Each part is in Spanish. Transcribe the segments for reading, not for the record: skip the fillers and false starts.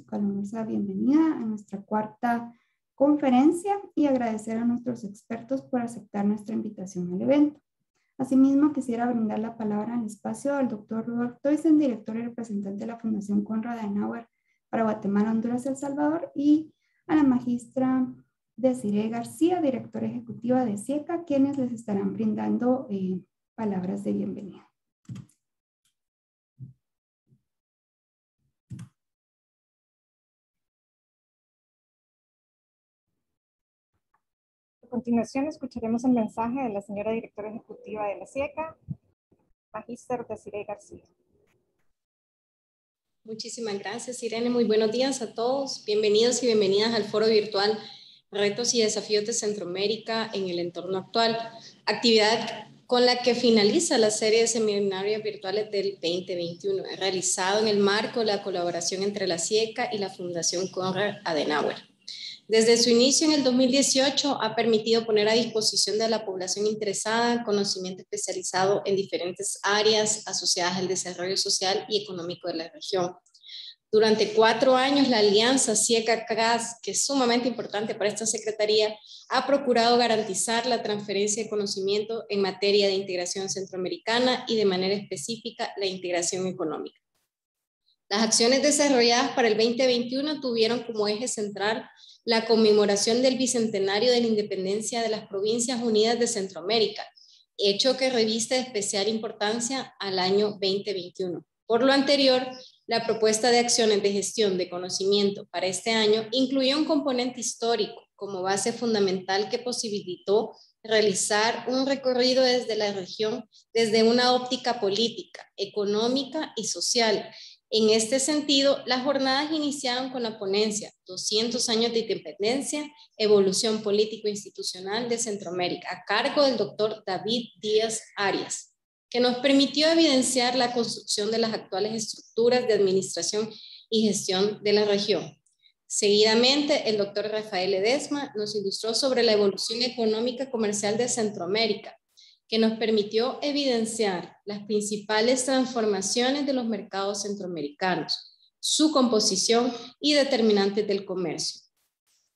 calurosa bienvenida a nuestra cuarta conferencia y agradecer a nuestros expertos por aceptar nuestra invitación al evento. Asimismo, quisiera brindar la palabra en el espacio al doctor Rudolf Toisen, director y representante de la Fundación Konrad Adenauer para Guatemala, Honduras y El Salvador, y a la magistra Desiree García, directora ejecutiva de SIECA, quienes les estarán brindando palabras de bienvenida. A continuación escucharemos el mensaje de la señora directora ejecutiva de la SIECA, Magíster Desiree García. Muchísimas gracias, Irene. Muy buenos días a todos. Bienvenidos y bienvenidas al foro virtual Retos y Desafíos de Centroamérica en el entorno actual, actividad con la que finaliza la serie de seminarios virtuales del 2021, realizado en el marco de la colaboración entre la SIECA y la Fundación Konrad Adenauer. Desde su inicio en el 2018 ha permitido poner a disposición de la población interesada conocimiento especializado en diferentes áreas asociadas al desarrollo social y económico de la región. Durante 4 años la alianza SIECA-CRAS, que es sumamente importante para esta secretaría, ha procurado garantizar la transferencia de conocimiento en materia de integración centroamericana y de manera específica la integración económica. Las acciones desarrolladas para el 2021 tuvieron como eje central la conmemoración del bicentenario de la independencia de las Provincias Unidas de Centroamérica, hecho que reviste de especial importancia al año 2021. Por lo anterior, la propuesta de acciones de gestión de conocimiento para este año incluyó un componente histórico como base fundamental que posibilitó realizar un recorrido desde la región desde una óptica política, económica y social. En este sentido, las jornadas iniciaron con la ponencia 200 años de independencia, evolución político-institucional de Centroamérica, a cargo del doctor David Díaz Arias, que nos permitió evidenciar la construcción de las actuales estructuras de administración y gestión de la región. Seguidamente, el doctor Rafael Ledesma nos ilustró sobre la evolución económica comercial de Centroamérica, que nos permitió evidenciar las principales transformaciones de los mercados centroamericanos, su composición y determinantes del comercio.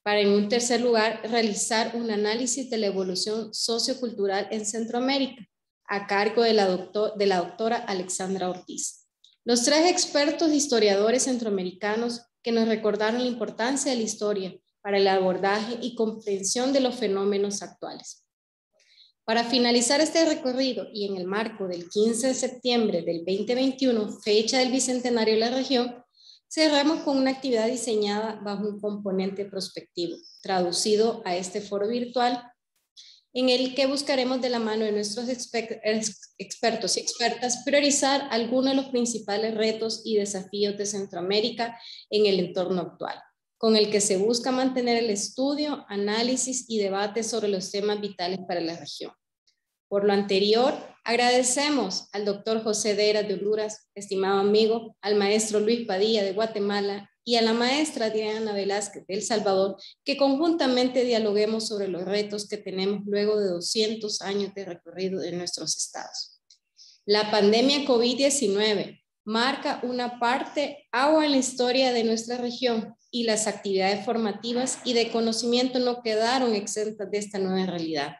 Para, en un tercer lugar, realizar un análisis de la evolución sociocultural en Centroamérica, a cargo de la doctora Alexandra Ortiz. Los 3 expertos historiadores centroamericanos que nos recordaron la importancia de la historia para el abordaje y comprensión de los fenómenos actuales. Para finalizar este recorrido y en el marco del 15 de septiembre del 2021, fecha del bicentenario de la región, cerramos con una actividad diseñada bajo un componente prospectivo, traducido a este foro virtual, en el que buscaremos de la mano de nuestros expertos y expertas priorizar algunos de los principales retos y desafíos de Centroamérica en el entorno actual, con el que se busca mantener el estudio, análisis y debate sobre los temas vitales para la región. Por lo anterior, agradecemos al doctor José Deras de Honduras, estimado amigo, al maestro Luis Padilla de Guatemala y a la maestra Diana Velázquez de El Salvador, que conjuntamente dialoguemos sobre los retos que tenemos luego de 200 años de recorrido en nuestros estados. La pandemia COVID-19 marca una parte agua en la historia de nuestra región y las actividades formativas y de conocimiento no quedaron exentas de esta nueva realidad.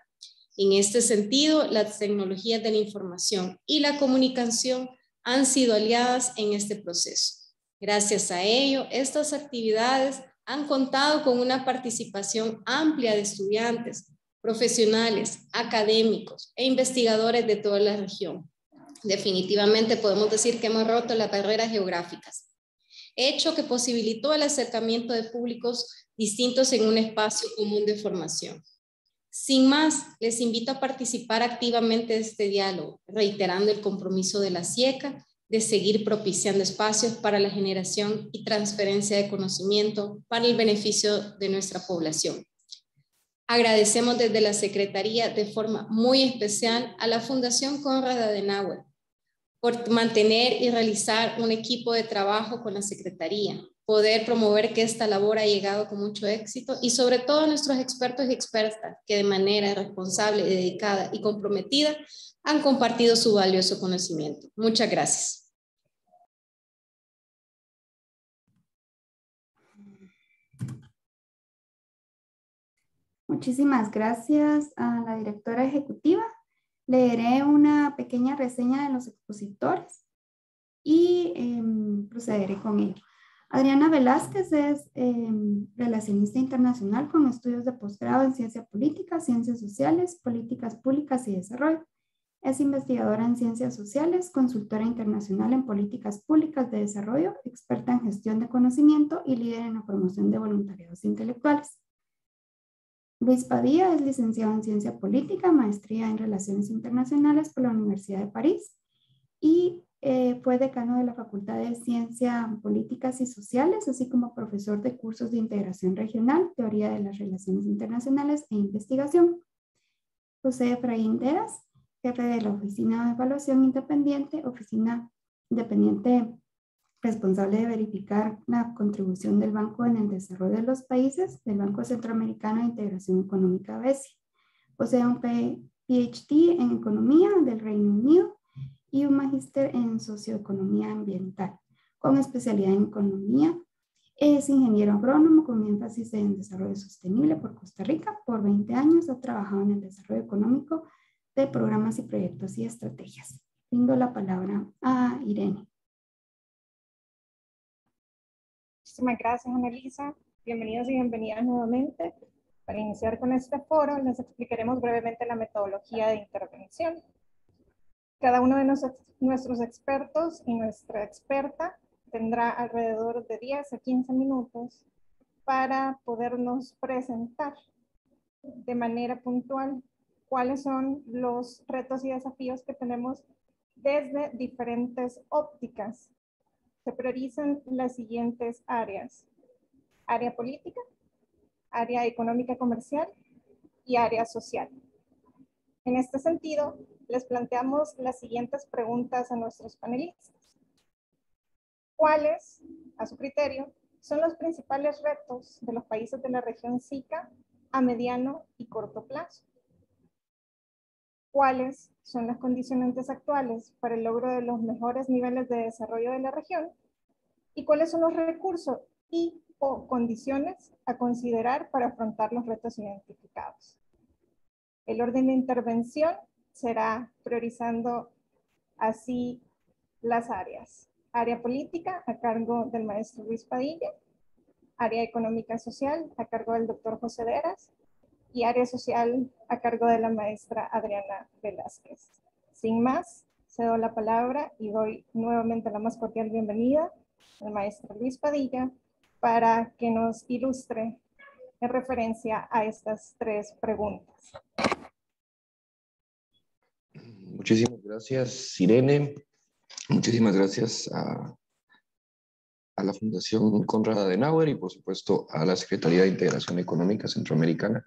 En este sentido, las tecnologías de la información y la comunicación han sido aliadas en este proceso. Gracias a ello, estas actividades han contado con una participación amplia de estudiantes, profesionales, académicos e investigadores de toda la región. Definitivamente podemos decir que hemos roto las barreras geográficas, hecho que posibilitó el acercamiento de públicos distintos en un espacio común de formación. Sin más, les invito a participar activamente de este diálogo, reiterando el compromiso de la SIECA de seguir propiciando espacios para la generación y transferencia de conocimiento para el beneficio de nuestra población. Agradecemos desde la Secretaría de forma muy especial a la Fundación Konrad Adenauer por mantener y realizar un equipo de trabajo con la Secretaría, poder promover que esta labor ha llegado con mucho éxito y sobre todo a nuestros expertos y expertas que de manera responsable, dedicada y comprometida han compartido su valioso conocimiento. Muchas gracias. Muchísimas gracias a la directora ejecutiva. Leeré una pequeña reseña de los expositores y procederé con ello. Adriana Velázquez es relacionista internacional con estudios de posgrado en ciencia política, ciencias sociales, políticas públicas y desarrollo. Es investigadora en ciencias sociales, consultora internacional en políticas públicas de desarrollo, experta en gestión de conocimiento y líder en la promoción de voluntariados intelectuales. Luis Padilla es licenciado en Ciencia Política, maestría en Relaciones Internacionales por la Universidad de París y fue decano de la Facultad de Ciencias Políticas y Sociales, así como profesor de cursos de integración regional, teoría de las relaciones internacionales e investigación. José Efraín Deas, jefe de la Oficina de Evaluación Independiente, oficina independiente responsable de verificar la contribución del Banco en el Desarrollo de los Países, del Banco Centroamericano de Integración Económica BESI. Posee un PhD en Economía del Reino Unido y un magíster en Socioeconomía Ambiental, con especialidad en Economía. Es ingeniero agrónomo con énfasis en Desarrollo Sostenible por Costa Rica. Por 20 años ha trabajado en el desarrollo económico de programas y proyectos y estrategias. Rindo la palabra a Irene. Muchísimas gracias, Annalisa. Bienvenidos y bienvenidas nuevamente. Para iniciar con este foro, les explicaremos brevemente la metodología de intervención. Cada uno de nuestros expertos y nuestra experta tendrá alrededor de 10 a 15 minutos para podernos presentar de manera puntual cuáles son los retos y desafíos que tenemos desde diferentes ópticas. Se priorizan las siguientes áreas: área política, área económica comercial y área social. En este sentido, les planteamos las siguientes preguntas a nuestros panelistas. ¿Cuáles, a su criterio, son los principales retos de los países de la región SICA a mediano y corto plazo? ¿Cuáles son las condicionantes actuales para el logro de los mejores niveles de desarrollo de la región? ¿Y cuáles son los recursos o condiciones a considerar para afrontar los retos identificados? El orden de intervención será priorizando así las áreas. Área política a cargo del maestro Luis Padilla, área económica social a cargo del doctor José Deas y área social a cargo de la maestra Adriana Velázquez. Sin más, cedo la palabra y doy nuevamente la más cordial bienvenida al maestro Luis Padilla para que nos ilustre en referencia a estas tres preguntas. Muchísimas gracias, Irene. Muchísimas gracias a la Fundación Konrad Adenauer y, por supuesto, a la Secretaría de Integración Económica Centroamericana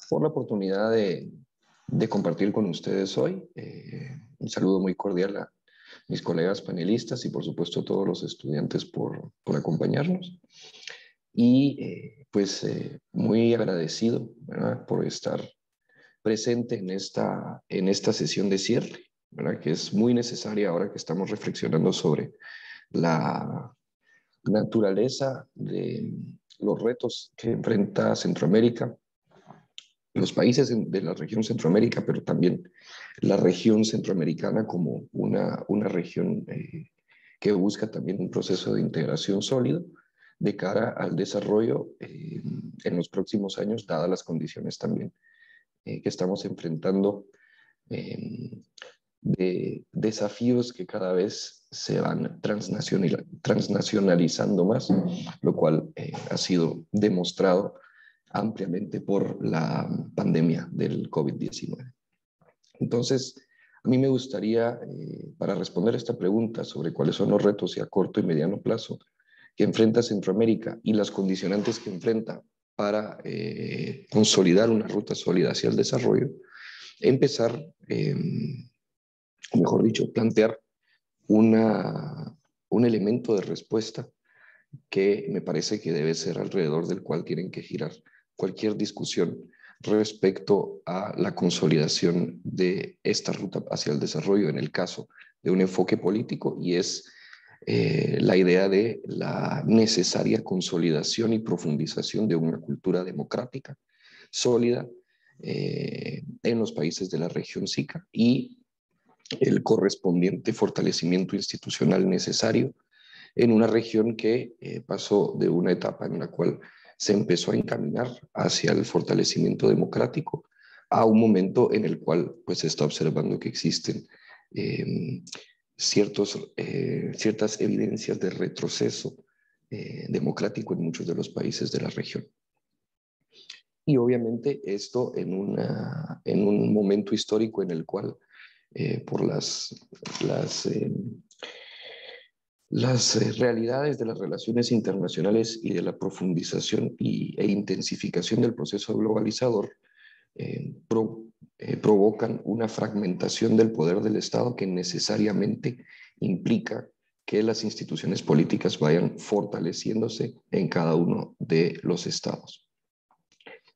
por la oportunidad de compartir con ustedes hoy. Un saludo muy cordial a mis colegas panelistas y, por supuesto, a todos los estudiantes por acompañarnos. Y, muy agradecido, ¿verdad?, por estar presente en esta sesión de cierre, ¿verdad?, que es muy necesaria ahora que estamos reflexionando sobre la naturaleza de los retos que enfrenta Centroamérica, los países de la región Centroamérica, pero también la región centroamericana como una región que busca también un proceso de integración sólido de cara al desarrollo en los próximos años, dadas las condiciones también que estamos enfrentando, de desafíos que cada vez se van transnacionalizando más, lo cual ha sido demostrado ampliamente por la pandemia del COVID-19. Entonces, a mí me gustaría, para responder esta pregunta sobre cuáles son los retos a corto y mediano plazo que enfrenta Centroamérica y las condicionantes que enfrenta para consolidar una ruta sólida hacia el desarrollo, empezar, mejor dicho, plantear un elemento de respuesta que me parece que debe ser alrededor del cual tienen que girar cualquier discusión respecto a la consolidación de esta ruta hacia el desarrollo en el caso de un enfoque político, y es la idea de la necesaria consolidación y profundización de una cultura democrática sólida en los países de la región SICA y el correspondiente fortalecimiento institucional necesario en una región que pasó de una etapa en la cual se empezó a encaminar hacia el fortalecimiento democrático a un momento en el cual pues, se está observando que existen ciertas evidencias de retroceso democrático en muchos de los países de la región. Y obviamente esto en un momento histórico en el cual por las realidades de las relaciones internacionales y de la profundización e intensificación del proceso globalizador provocan una fragmentación del poder del Estado que necesariamente implica que las instituciones políticas vayan fortaleciéndose en cada uno de los estados.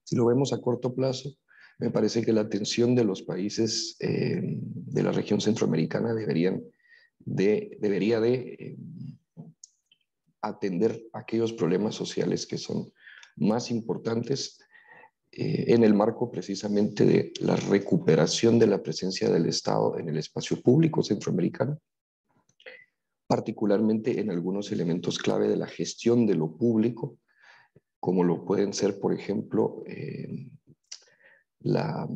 Si lo vemos a corto plazo, me parece que la atención de los países de la región centroamericana debería de atender aquellos problemas sociales que son más importantes en el marco precisamente de la recuperación de la presencia del Estado en el espacio público centroamericano, particularmente en algunos elementos clave de la gestión de lo público, como lo pueden ser, por ejemplo, la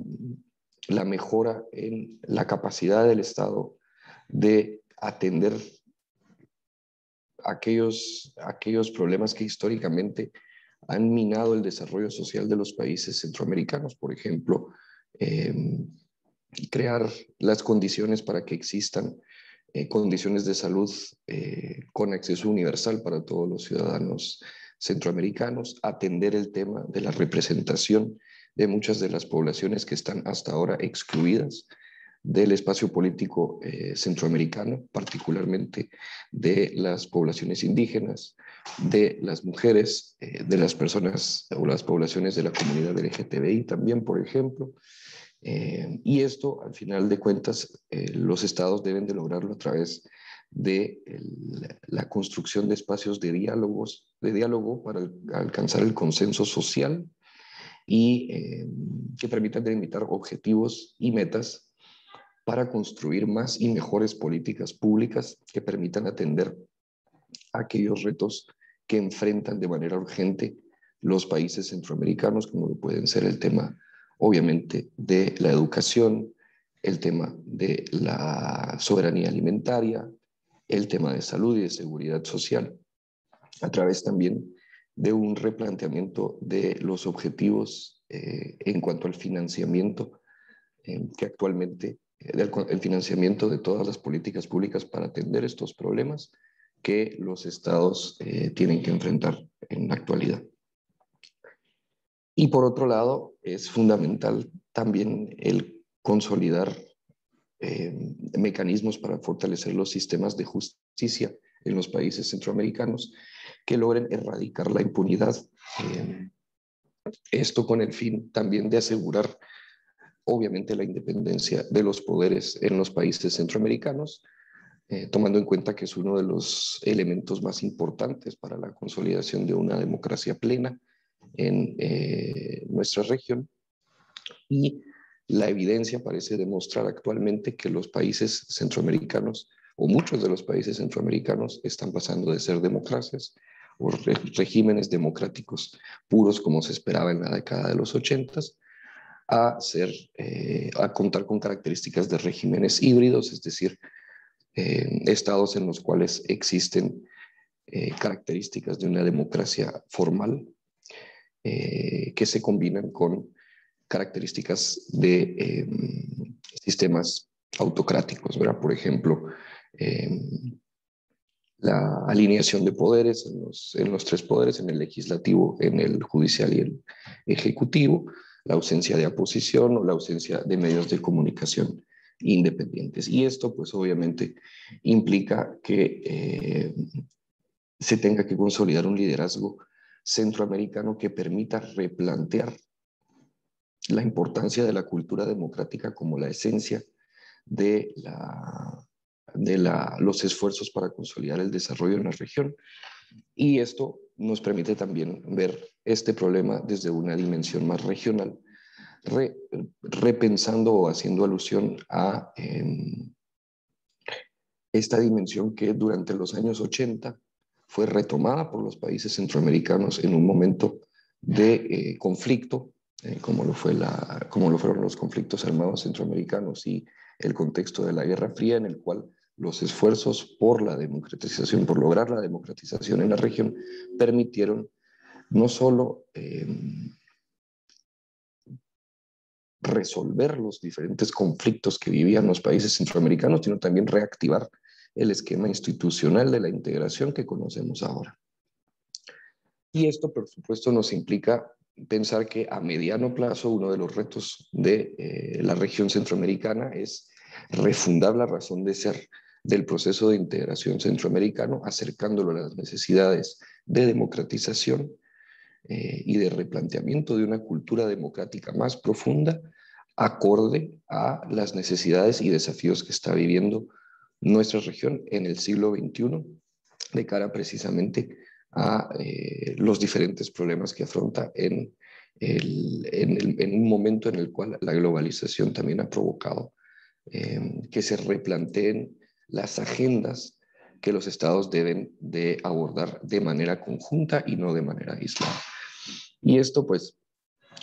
mejora en la capacidad del Estado de atender aquellos problemas que históricamente han minado el desarrollo social de los países centroamericanos. Por ejemplo, crear las condiciones para que existan condiciones de salud con acceso universal para todos los ciudadanos centroamericanos, atender el tema de la representación de muchas de las poblaciones que están hasta ahora excluidas del espacio político centroamericano, particularmente de las poblaciones indígenas, de las mujeres, de las personas o las poblaciones de la comunidad LGTBI también, por ejemplo. Y esto, al final de cuentas, los estados deben de lograrlo a través de la construcción de espacios de diálogo para alcanzar el consenso social y que permitan delimitar objetivos y metas para construir más y mejores políticas públicas que permitan atender aquellos retos que enfrentan de manera urgente los países centroamericanos, como pueden ser el tema, obviamente, de la educación, el tema de la soberanía alimentaria, el tema de salud y de seguridad social, a través también de un replanteamiento de los objetivos en cuanto al financiamiento que actualmente el financiamiento de todas las políticas públicas para atender estos problemas que los estados tienen que enfrentar en la actualidad. Y por otro lado, es fundamental también el consolidar mecanismos para fortalecer los sistemas de justicia en los países centroamericanos que logren erradicar la impunidad. Esto con el fin también de asegurar obviamente la independencia de los poderes en los países centroamericanos, tomando en cuenta que es uno de los elementos más importantes para la consolidación de una democracia plena en nuestra región. Y la evidencia parece demostrar actualmente que los países centroamericanos, o muchos de los países centroamericanos, están pasando de ser democracias o regímenes democráticos puros, como se esperaba en la década de los 80s, a contar con características de regímenes híbridos, es decir, estados en los cuales existen características de una democracia formal que se combinan con características de sistemas autocráticos, ¿verdad? Por ejemplo, la alineación de poderes en los tres poderes, en el legislativo, en el judicial y el ejecutivo, la ausencia de oposición o la ausencia de medios de comunicación independientes. Y esto, pues obviamente, implica que se tenga que consolidar un liderazgo centroamericano que permita replantear la importancia de la cultura democrática como la esencia de los esfuerzos para consolidar el desarrollo en la región. Y esto nos permite también ver este problema desde una dimensión más regional, repensando o haciendo alusión a esta dimensión que durante los años 80 fue retomada por los países centroamericanos en un momento de conflicto, como lo fueron los conflictos armados centroamericanos y el contexto de la Guerra Fría, en el cual los esfuerzos por la democratización, por lograr la democratización en la región, permitieron no solo resolver los diferentes conflictos que vivían los países centroamericanos, sino también reactivar el esquema institucional de la integración que conocemos ahora. Y esto, por supuesto, nos implica pensar que a mediano plazo uno de los retos de la región centroamericana es refundar la razón de ser del proceso de integración centroamericano, acercándolo a las necesidades de democratización y de replanteamiento de una cultura democrática más profunda, acorde a las necesidades y desafíos que está viviendo nuestra región en el siglo XXI, de cara precisamente a los diferentes problemas que afronta en un momento en el cual la globalización también ha provocado que se replanteen las agendas que los estados deben de abordar de manera conjunta y no de manera aislada. Y esto pues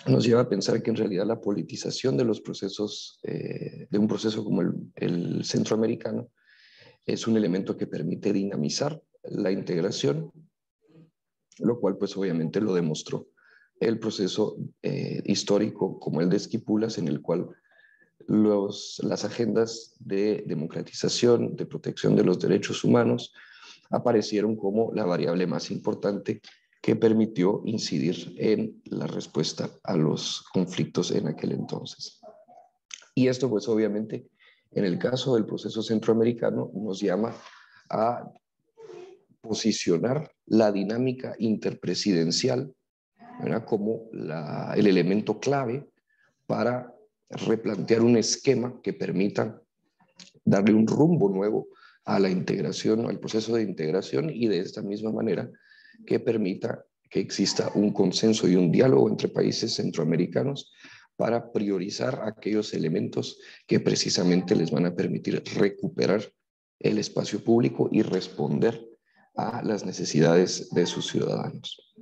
nos lleva a pensar que en realidad la politización de los procesos, de un proceso como el centroamericano, es un elemento que permite dinamizar la integración, lo cual pues obviamente lo demostró el proceso histórico como el de Esquipulas, en el cual las agendas de democratización, de protección de los derechos humanos, aparecieron como la variable más importante que permitió incidir en la respuesta a los conflictos en aquel entonces. Y esto pues obviamente en el caso del proceso centroamericano nos llama a posicionar la dinámica interpresidencial, ¿verdad?, como el elemento clave para replantear un esquema que permita darle un rumbo nuevo a la integración, al proceso de integración, y de esta misma manera que permita que exista un consenso y un diálogo entre países centroamericanos para priorizar aquellos elementos que precisamente les van a permitir recuperar el espacio público y responder a las necesidades de sus ciudadanos.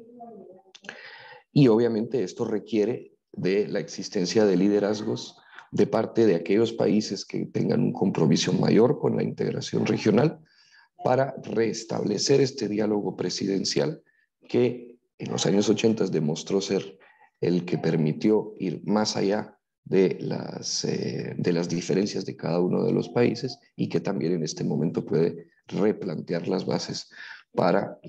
Y obviamente esto requiere de la existencia de liderazgos de parte de aquellos países que tengan un compromiso mayor con la integración regional para restablecer este diálogo presidencial que en los años 80 demostró ser el que permitió ir más allá de las diferencias de cada uno de los países y que también en este momento puede replantear las bases para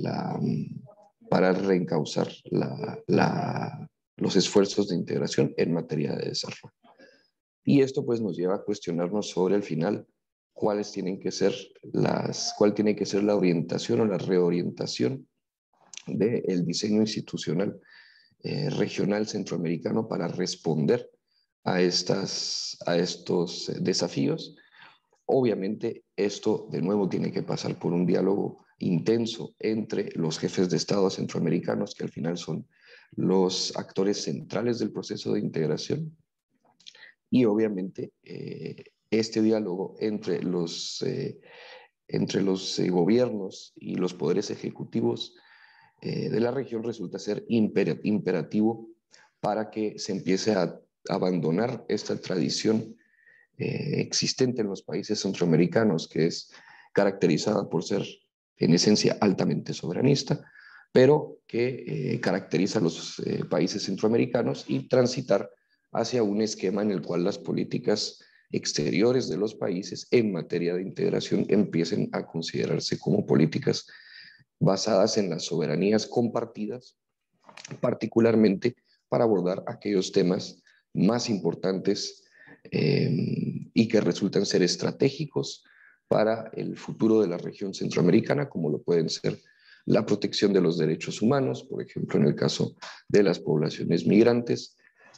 reencauzar los esfuerzos de integración en materia de desarrollo. Y esto pues nos lleva a cuestionarnos sobre al final cuál tiene que ser la orientación o la reorientación del diseño institucional regional centroamericano para responder a estos desafíos. Obviamente esto de nuevo tiene que pasar por un diálogo intenso entre los jefes de Estado centroamericanos, que al final son los actores centrales del proceso de integración, y obviamente este diálogo entre los gobiernos y los poderes ejecutivos de la región resulta ser imperativo para que se empiece a abandonar esta tradición existente en los países centroamericanos, que es caracterizada por ser en esencia altamente soberanista, pero que caracteriza a los países centroamericanos, y transitar hacia un esquema en el cual las políticas exteriores de los países en materia de integración empiecen a considerarse como políticas basadas en las soberanías compartidas, particularmente para abordar aquellos temas más importantes y que resultan ser estratégicos para el futuro de la región centroamericana, como lo pueden ser la protección de los derechos humanos, por ejemplo, en el caso de las poblaciones migrantes,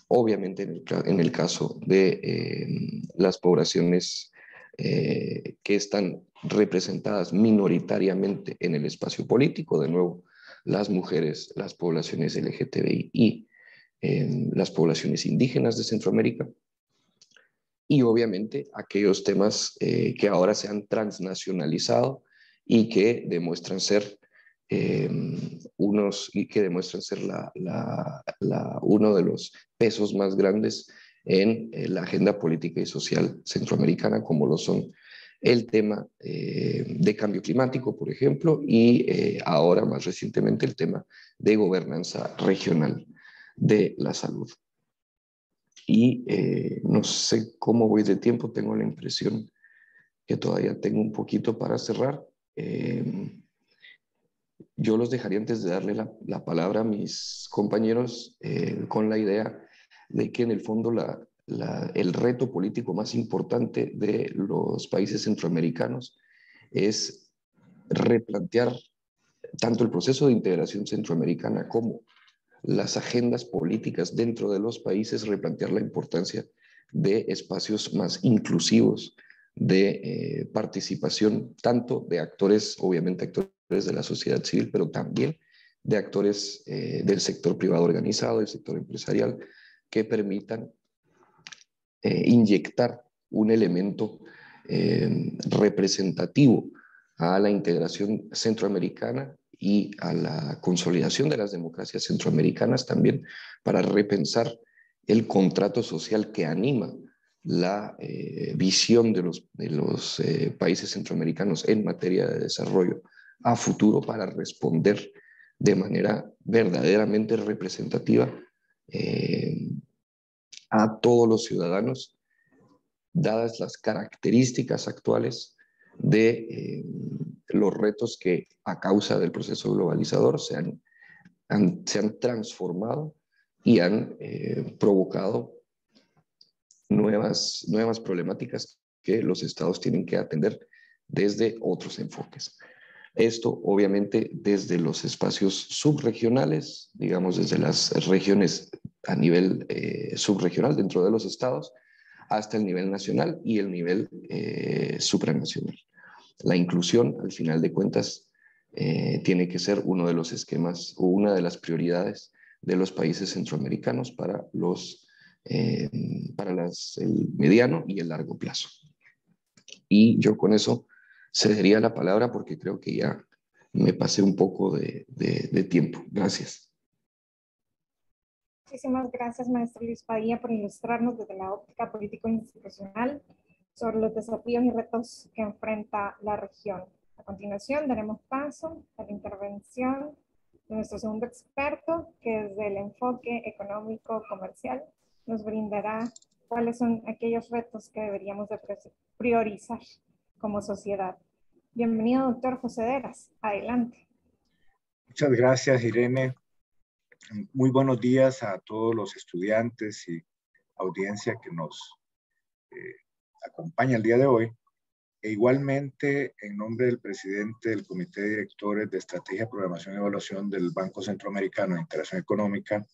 obviamente en el caso de las poblaciones que están representadas minoritariamente en el espacio político, de nuevo, las mujeres, las poblaciones LGTBI y las poblaciones indígenas de Centroamérica, y obviamente aquellos temas que ahora se han transnacionalizado y que demuestran ser uno de los pesos más grandes en la agenda política y social centroamericana, como lo son el tema de cambio climático, por ejemplo, y ahora más recientemente el tema de gobernanza regional de la salud. Y no sé cómo voy de tiempo, tengo la impresión que todavía tengo un poquito para cerrar. Yo los dejaría, antes de darle la palabra a mis compañeros, con la idea de que en el fondo el reto político más importante de los países centroamericanos es replantear tanto el proceso de integración centroamericana como las agendas políticas dentro de los países, replantear la importancia de espacios más inclusivos de participación, tanto de actores, obviamente actores de la sociedad civil, pero también de actores del sector privado organizado, del sector empresarial, que permitan inyectar un elemento representativo a la integración centroamericana y a la consolidación de las democracias centroamericanas también, para repensar el contrato social que anima la visión de los países centroamericanos en materia de desarrollo a futuro, para responder de manera verdaderamente representativa a todos los ciudadanos, dadas las características actuales de los retos que a causa del proceso globalizador se han transformado y han provocado nuevas problemáticas que los estados tienen que atender desde otros enfoques. Esto, obviamente, desde los espacios subregionales, digamos, desde las regiones a nivel subregional dentro de los estados, hasta el nivel nacional y el nivel supranacional. La inclusión, al final de cuentas, tiene que ser uno de los esquemas o una de las prioridades de los países centroamericanos para el mediano y el largo plazo. Y yo con eso cedería la palabra, porque creo que ya me pasé un poco de tiempo. Gracias. Muchísimas gracias, maestro Luis Padilla, por ilustrarnos desde la óptica político-institucional sobre los desafíos y retos que enfrenta la región. A continuación, daremos paso a la intervención de nuestro segundo experto, que desde el enfoque económico-comercial nos brindará cuáles son aquellos retos que deberíamos de priorizar como sociedad. Bienvenido, doctor José Deras. Adelante. Muchas gracias, Irene. Muy buenos días a todos los estudiantes y audiencia que nos acompaña el día de hoy. E igualmente, en nombre del presidente del Comité de Directores de Estrategia, Programación y Evaluación del Banco Centroamericano de Integración Económica,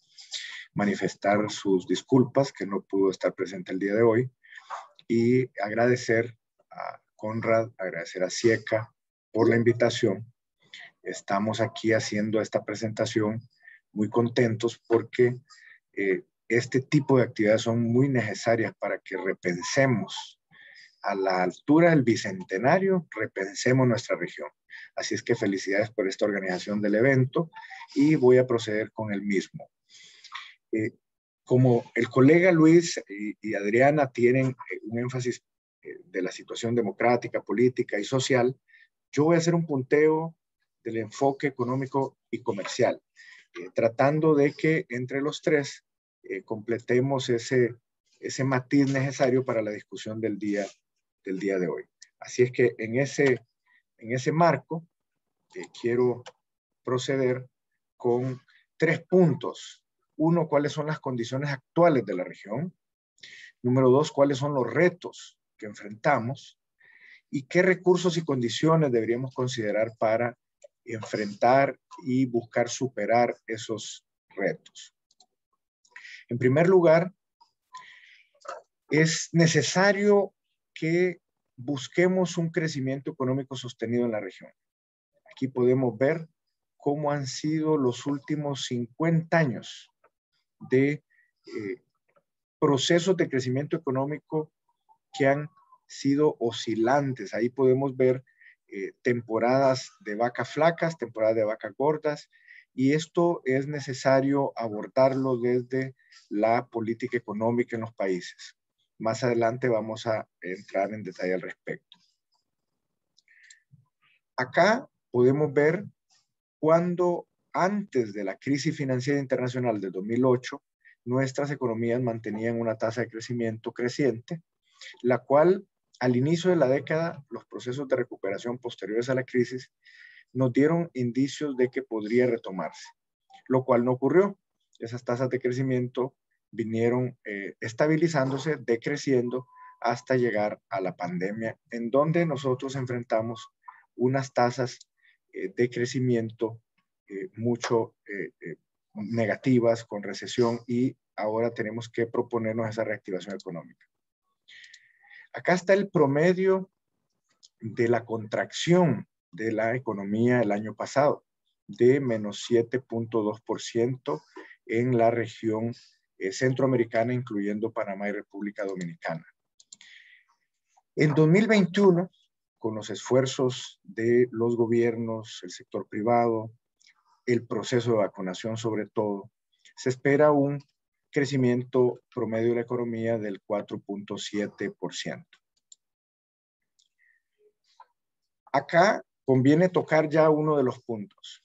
manifestar sus disculpas que no pudo estar presente el día de hoy, y agradecer a Conrad, agradecer a Sieca por la invitación. Estamos aquí haciendo esta presentación muy contentos porque este tipo de actividades son muy necesarias para que repensemos a la altura del bicentenario, repensemos nuestra región. Así es que felicidades por esta organización del evento y voy a proceder con el mismo. Como el colega Luis y Adriana tienen un énfasis de la situación democrática, política y social, yo voy a hacer un punteo del enfoque económico y comercial, tratando de que entre los tres completemos ese matiz necesario para la discusión del día de hoy. Así es que en ese marco quiero proceder con 3 puntos. 1, cuáles son las condiciones actuales de la región. Número 2, cuáles son los retos que enfrentamos y qué recursos y condiciones deberíamos considerar para enfrentar y buscar superar esos retos. En primer lugar, es necesario que busquemos un crecimiento económico sostenido en la región. Aquí podemos ver cómo han sido los últimos 50 años de procesos de crecimiento económico que han sido oscilantes. Ahí podemos ver temporadas de vacas flacas, temporadas de vacas gordas, y esto es necesario abordarlo desde la política económica en los países. Más adelante vamos a entrar en detalle al respecto. Acá podemos ver cuando antes de la crisis financiera internacional del 2008, nuestras economías mantenían una tasa de crecimiento creciente, la cual al inicio de la década, los procesos de recuperación posteriores a la crisis nos dieron indicios de que podría retomarse, lo cual no ocurrió. Esas tasas de crecimiento vinieron estabilizándose, decreciendo, hasta llegar a la pandemia, en donde nosotros enfrentamos unas tasas de crecimiento mucho negativas, con recesión, y ahora tenemos que proponernos esa reactivación económica. Acá está el promedio de la contracción de la economía el año pasado, de menos 7.2% en la región centroamericana, incluyendo Panamá y República Dominicana. En 2021, con los esfuerzos de los gobiernos, el sector privado, el proceso de vacunación sobre todo, se espera un crecimiento promedio de la economía del 4.7%. Acá conviene tocar ya uno de los puntos.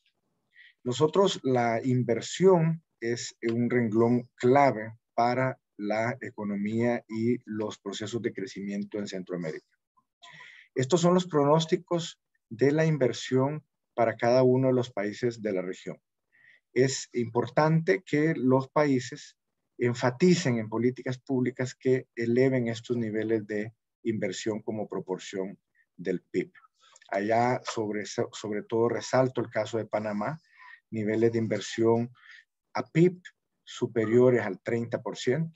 Nosotros, la inversión es un renglón clave para la economía y los procesos de crecimiento en Centroamérica. Estos son los pronósticos de la inversión para cada uno de los países de la región. Es importante que los países enfaticen en políticas públicas que eleven estos niveles de inversión como proporción del PIB. Allá sobre todo resalto el caso de Panamá, niveles de inversión a PIB superiores al 30%.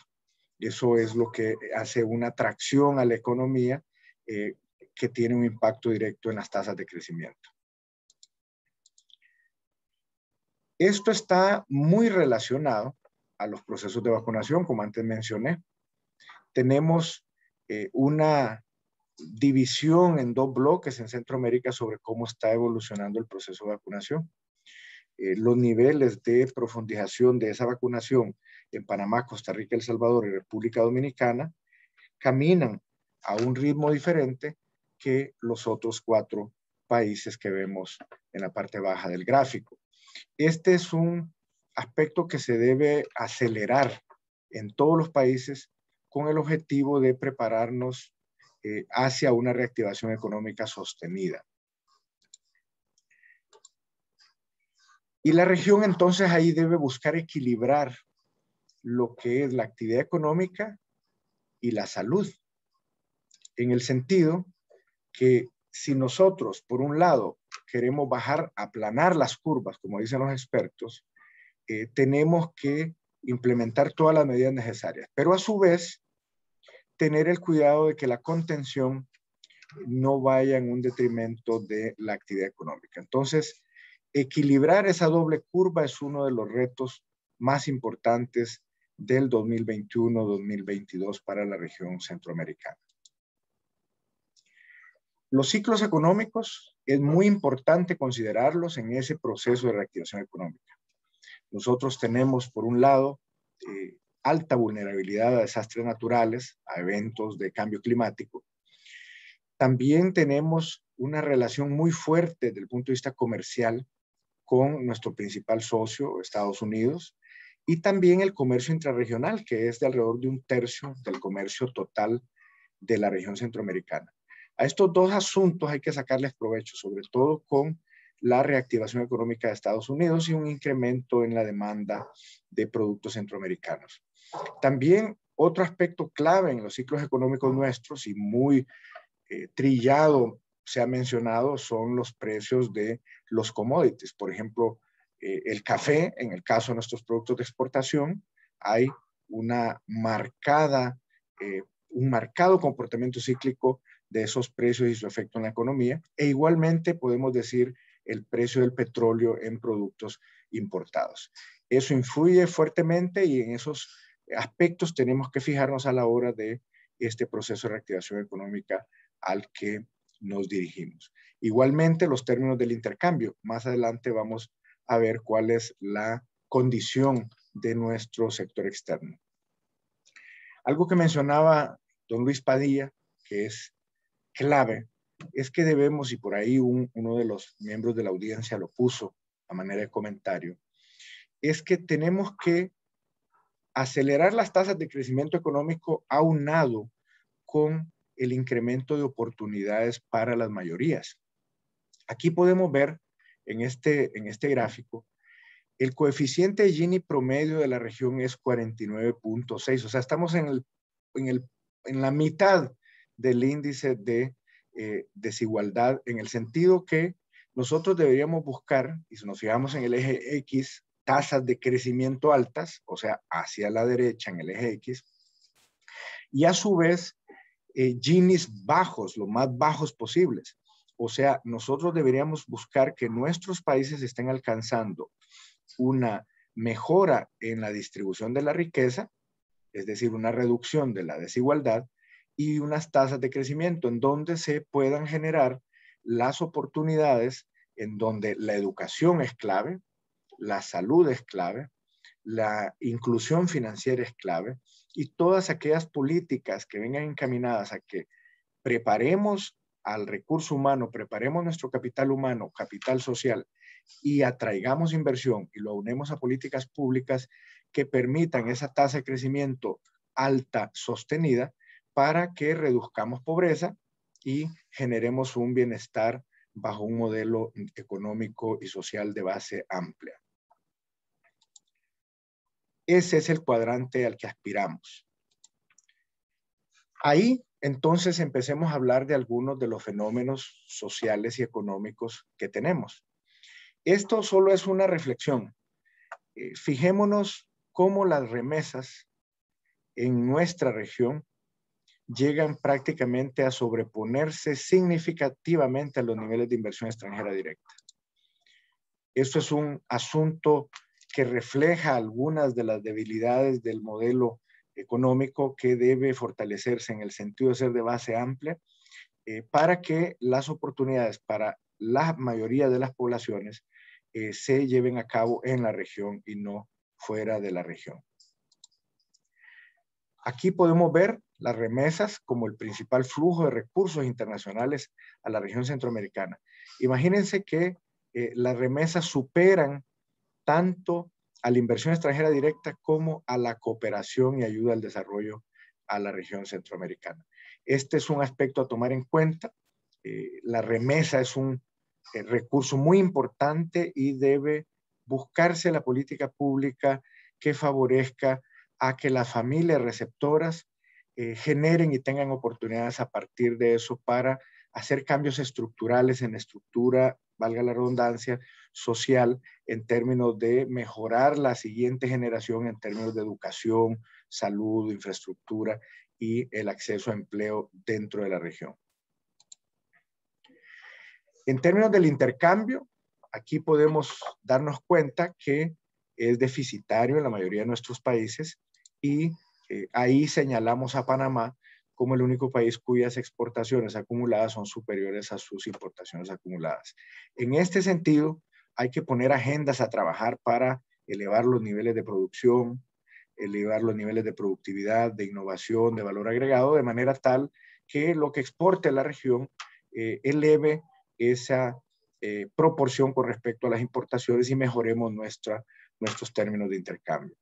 Eso es lo que hace una atracción a la economía que tiene un impacto directo en las tasas de crecimiento. Esto está muy relacionado a los procesos de vacunación, como antes mencioné. Tenemos una división en dos bloques en Centroamérica sobre cómo está evolucionando el proceso de vacunación. Los niveles de profundización de esa vacunación en Panamá, Costa Rica, El Salvador y República Dominicana caminan a un ritmo diferente que los otros 4 países que vemos en la parte baja del gráfico. Este es un aspecto que se debe acelerar en todos los países con el objetivo de prepararnos hacia una reactivación económica sostenida. Y la región entonces ahí debe buscar equilibrar lo que es la actividad económica y la salud, en el sentido que si nosotros, por un lado, queremos aplanar las curvas, como dicen los expertos, tenemos que implementar todas las medidas necesarias, pero a su vez, tener el cuidado de que la contención no vaya en un detrimento de la actividad económica. Entonces, equilibrar esa doble curva es uno de los retos más importantes del 2021-2022 para la región centroamericana. Los ciclos económicos es muy importante considerarlos en ese proceso de reactivación económica. Nosotros tenemos, por un lado, alta vulnerabilidad a desastres naturales, a eventos de cambio climático. También tenemos una relación muy fuerte desde el punto de vista comercial con nuestro principal socio, Estados Unidos, y también el comercio intrarregional, que es de alrededor de 1/3 del comercio total de la región centroamericana. A estos dos asuntos hay que sacarles provecho, sobre todo con la reactivación económica de Estados Unidos y un incremento en la demanda de productos centroamericanos. También otro aspecto clave en los ciclos económicos nuestros y muy trillado se ha mencionado son los precios de los commodities. Por ejemplo, el café, en el caso de nuestros productos de exportación, hay un marcado comportamiento cíclico de esos precios y su efecto en la economía. E igualmente podemos decir el precio del petróleo en productos importados. Eso influye fuertemente y en esos aspectos tenemos que fijarnos a la hora de este proceso de reactivación económica al que nos dirigimos. Igualmente, los términos del intercambio. Más adelante vamos a ver cuál es la condición de nuestro sector externo. Algo que mencionaba don Luis Padilla, que es clave, es que debemos, y por ahí uno de los miembros de la audiencia lo puso a manera de comentario, es que tenemos que acelerar las tasas de crecimiento económico aunado con el incremento de oportunidades para las mayorías. Aquí podemos ver en este gráfico, el coeficiente de Gini promedio de la región es 49.6, o sea, estamos en la mitad del índice de desigualdad, en el sentido que nosotros deberíamos buscar, y si nos fijamos en el eje X, tasas de crecimiento altas, o sea, hacia la derecha en el eje X, y a su vez Ginis bajos, lo más bajos posibles. O sea, nosotros deberíamos buscar que nuestros países estén alcanzando una mejora en la distribución de la riqueza, es decir, una reducción de la desigualdad y unas tasas de crecimiento en donde se puedan generar las oportunidades, en donde la educación es clave, la salud es clave, la inclusión financiera es clave y todas aquellas políticas que vengan encaminadas a que preparemos al recurso humano, preparemos nuestro capital humano, capital social y atraigamos inversión y lo unemos a políticas públicas que permitan esa tasa de crecimiento alta, sostenida, para que reduzcamos pobreza y generemos un bienestar bajo un modelo económico y social de base amplia. Ese es el cuadrante al que aspiramos. Ahí, entonces, empecemos a hablar de algunos de los fenómenos sociales y económicos que tenemos. Esto solo es una reflexión. Fijémonos cómo las remesas en nuestra región llegan prácticamente a sobreponerse significativamente a los niveles de inversión extranjera directa. Esto es un asunto que refleja algunas de las debilidades del modelo económico que debe fortalecerse en el sentido de ser de base amplia para que las oportunidades para la mayoría de las poblaciones se lleven a cabo en la región y no fuera de la región. Aquí podemos ver las remesas como el principal flujo de recursos internacionales a la región centroamericana. Imagínense que las remesas superan tanto a la inversión extranjera directa como a la cooperación y ayuda al desarrollo a la región centroamericana. Este es un aspecto a tomar en cuenta. La remesa es un recurso muy importante y debe buscarse la política pública que favorezca a que las familias receptoras generen y tengan oportunidades a partir de eso para hacer cambios estructurales en la estructura, valga la redundancia, social, en términos de mejorar la siguiente generación en términos de educación, salud, infraestructura y el acceso a empleo dentro de la región. En términos del intercambio, aquí podemos darnos cuenta que es deficitario en la mayoría de nuestros países y ahí señalamos a Panamá como el único país cuyas exportaciones acumuladas son superiores a sus importaciones acumuladas. En este sentido, hay que poner agendas a trabajar para elevar los niveles de producción, elevar los niveles de productividad, de innovación, de valor agregado, de manera tal que lo que exporte la región eleve esa proporción con respecto a las importaciones y mejoremos nuestros términos de intercambio.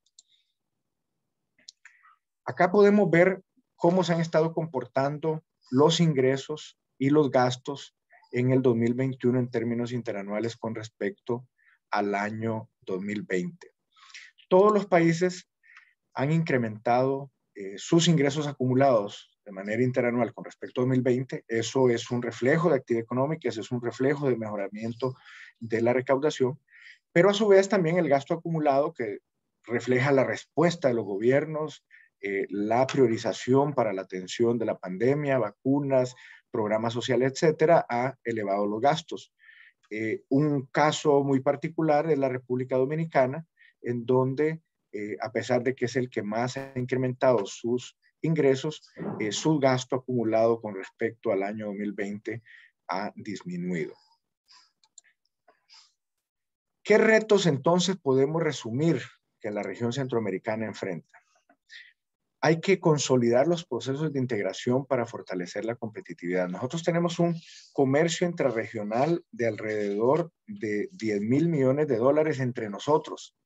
Acá podemos ver cómo se han estado comportando los ingresos y los gastos en el 2021 en términos interanuales con respecto al año 2020. Todos los países han incrementado sus ingresos acumulados de manera interanual con respecto a 2020. Eso es un reflejo de actividad económica, eso es un reflejo de mejoramiento de la recaudación, pero a su vez también el gasto acumulado que refleja la respuesta de los gobiernos, la priorización para la atención de la pandemia, vacunas, programas sociales, etcétera, ha elevado los gastos. Un caso muy particular es la República Dominicana, en donde, a pesar de que es el que más ha incrementado sus ingresos, su gasto acumulado con respecto al año 2020 ha disminuido. ¿Qué retos entonces podemos resumir que la región centroamericana enfrenta? Hay que consolidar los procesos de integración para fortalecer la competitividad. Nosotros tenemos un comercio intrarregional de alrededor de 10.000 millones de dólares entre nosotros.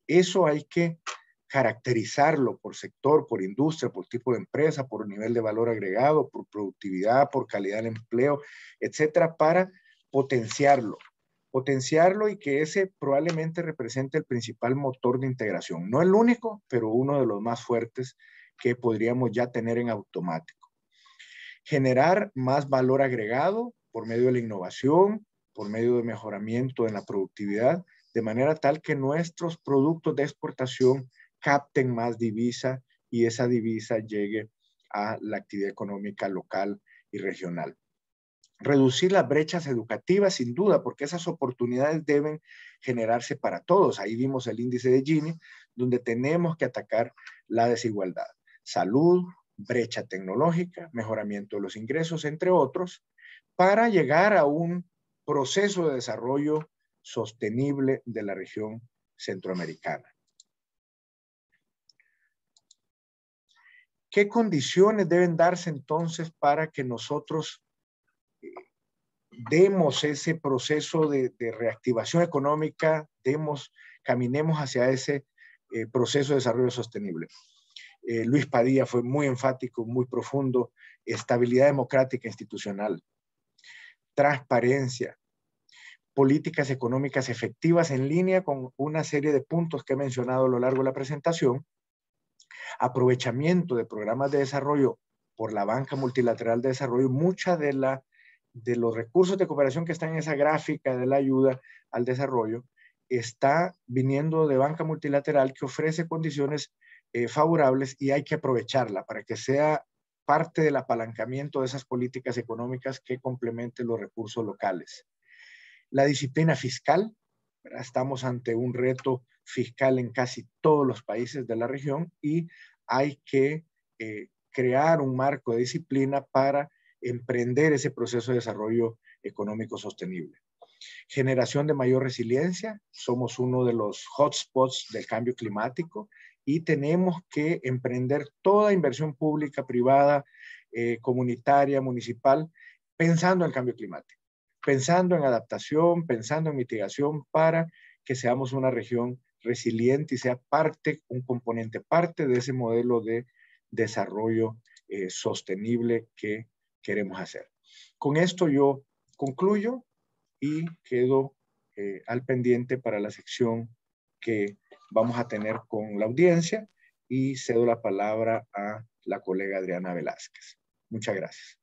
Eso hay que caracterizarlo por sector, por industria, por tipo de empresa, por nivel de valor agregado, por productividad, por calidad del empleo, etcétera, para potenciarlo y que ese probablemente represente el principal motor de integración. No el único, pero uno de los más fuertes que podríamos ya tener en automático. Generar más valor agregado por medio de la innovación, por medio de mejoramiento en la productividad, de manera tal que nuestros productos de exportación capten más divisa y esa divisa llegue a la actividad económica local y regional. Reducir las brechas educativas, sin duda, porque esas oportunidades deben generarse para todos. Ahí vimos el índice de Gini, donde tenemos que atacar la desigualdad. Salud, brecha tecnológica, mejoramiento de los ingresos, entre otros, para llegar a un proceso de desarrollo sostenible de la región centroamericana. ¿Qué condiciones deben darse entonces para que nosotros demos ese proceso de reactivación económica, caminemos hacia ese proceso de desarrollo sostenible? Luis Padilla fue muy enfático, muy profundo: estabilidad democrática institucional, transparencia, políticas económicas efectivas en línea con una serie de puntos que he mencionado a lo largo de la presentación, aprovechamiento de programas de desarrollo por la banca multilateral de desarrollo. Mucha de los recursos de cooperación que están en esa gráfica de la ayuda al desarrollo está viniendo de banca multilateral, que ofrece condiciones favorables, y hay que aprovecharla para que sea parte del apalancamiento de esas políticas económicas que complementen los recursos locales. La disciplina fiscal, ¿verdad? Estamos ante un reto fiscal en casi todos los países de la región y hay que crear un marco de disciplina para emprender ese proceso de desarrollo económico sostenible. Generación de mayor resiliencia. Somos uno de los hotspots del cambio climático y tenemos que emprender toda inversión pública, privada, comunitaria, municipal, pensando en el cambio climático, pensando en adaptación, pensando en mitigación, para que seamos una región resiliente y sea parte, un componente, parte de ese modelo de desarrollo sostenible que queremos hacer. Con esto yo concluyo y quedo al pendiente para la sección que vamos a tener con la audiencia, y cedo la palabra a la colega Adriana Velázquez. Muchas gracias.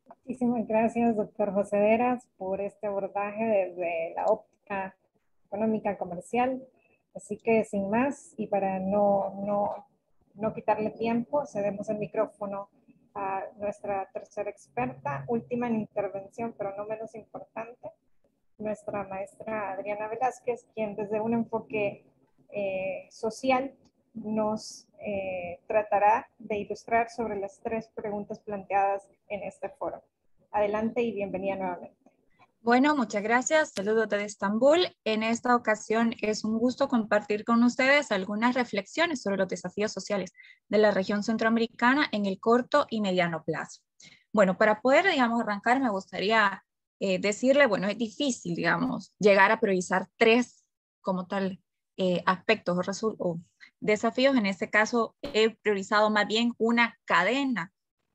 Muchísimas gracias, doctor José Deras, por este abordaje desde la óptica económica comercial. Así que sin más, y para no quitarle tiempo, cedemos el micrófono a nuestra tercera experta, última en intervención, pero no menos importante, nuestra maestra Adriana Velázquez, quien desde un enfoque social nos tratará de ilustrar sobre las 3 preguntas planteadas en este foro. Adelante y bienvenida nuevamente. Bueno, muchas gracias. Saludos desde Estambul. En esta ocasión es un gusto compartir con ustedes algunas reflexiones sobre los desafíos sociales de la región centroamericana en el corto y mediano plazo. Bueno, para poder, digamos, arrancar, me gustaría decirle, bueno, es difícil, digamos, llegar a priorizar 3 como tal aspectos o desafíos. En este caso he priorizado más bien una cadena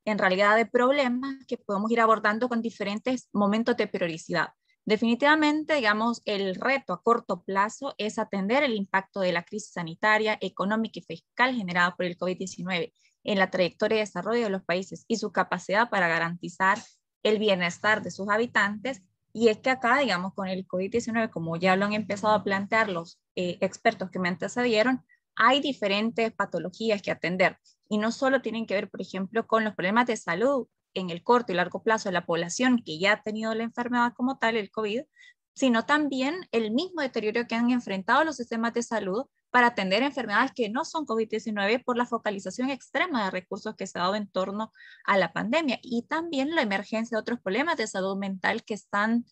en realidad de problemas que podemos ir abordando con diferentes momentos de prioridad. Definitivamente, digamos, el reto a corto plazo es atender el impacto de la crisis sanitaria, económica y fiscal generada por el COVID-19 en la trayectoria de desarrollo de los países y su capacidad para garantizar el bienestar de sus habitantes. Y es que acá, digamos, con el COVID-19, como ya lo han empezado a plantear los expertos que me antecedieron, hay diferentes patologías que atender. Y no solo tienen que ver, por ejemplo, con los problemas de salud en el corto y largo plazo de la población que ya ha tenido la enfermedad como tal, el COVID, sino también el mismo deterioro que han enfrentado los sistemas de salud para atender enfermedades que no son COVID-19 por la focalización extrema de recursos que se ha dado en torno a la pandemia, y también la emergencia de otros problemas de salud mental que están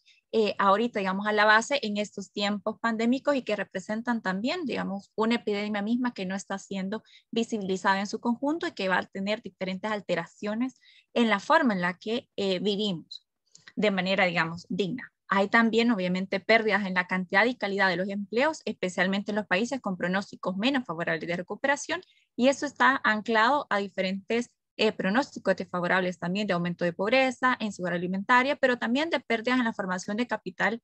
ahorita, digamos, a la base en estos tiempos pandémicos y que representan también, digamos, una epidemia misma que no está siendo visibilizada en su conjunto y que va a tener diferentes alteraciones en la forma en la que vivimos de manera, digamos, digna. Hay también, obviamente, pérdidas en la cantidad y calidad de los empleos, especialmente en los países con pronósticos menos favorables de recuperación, y eso está anclado a diferentes pronósticos desfavorables también de aumento de pobreza, inseguridad alimentaria, pero también de pérdidas en la formación de capital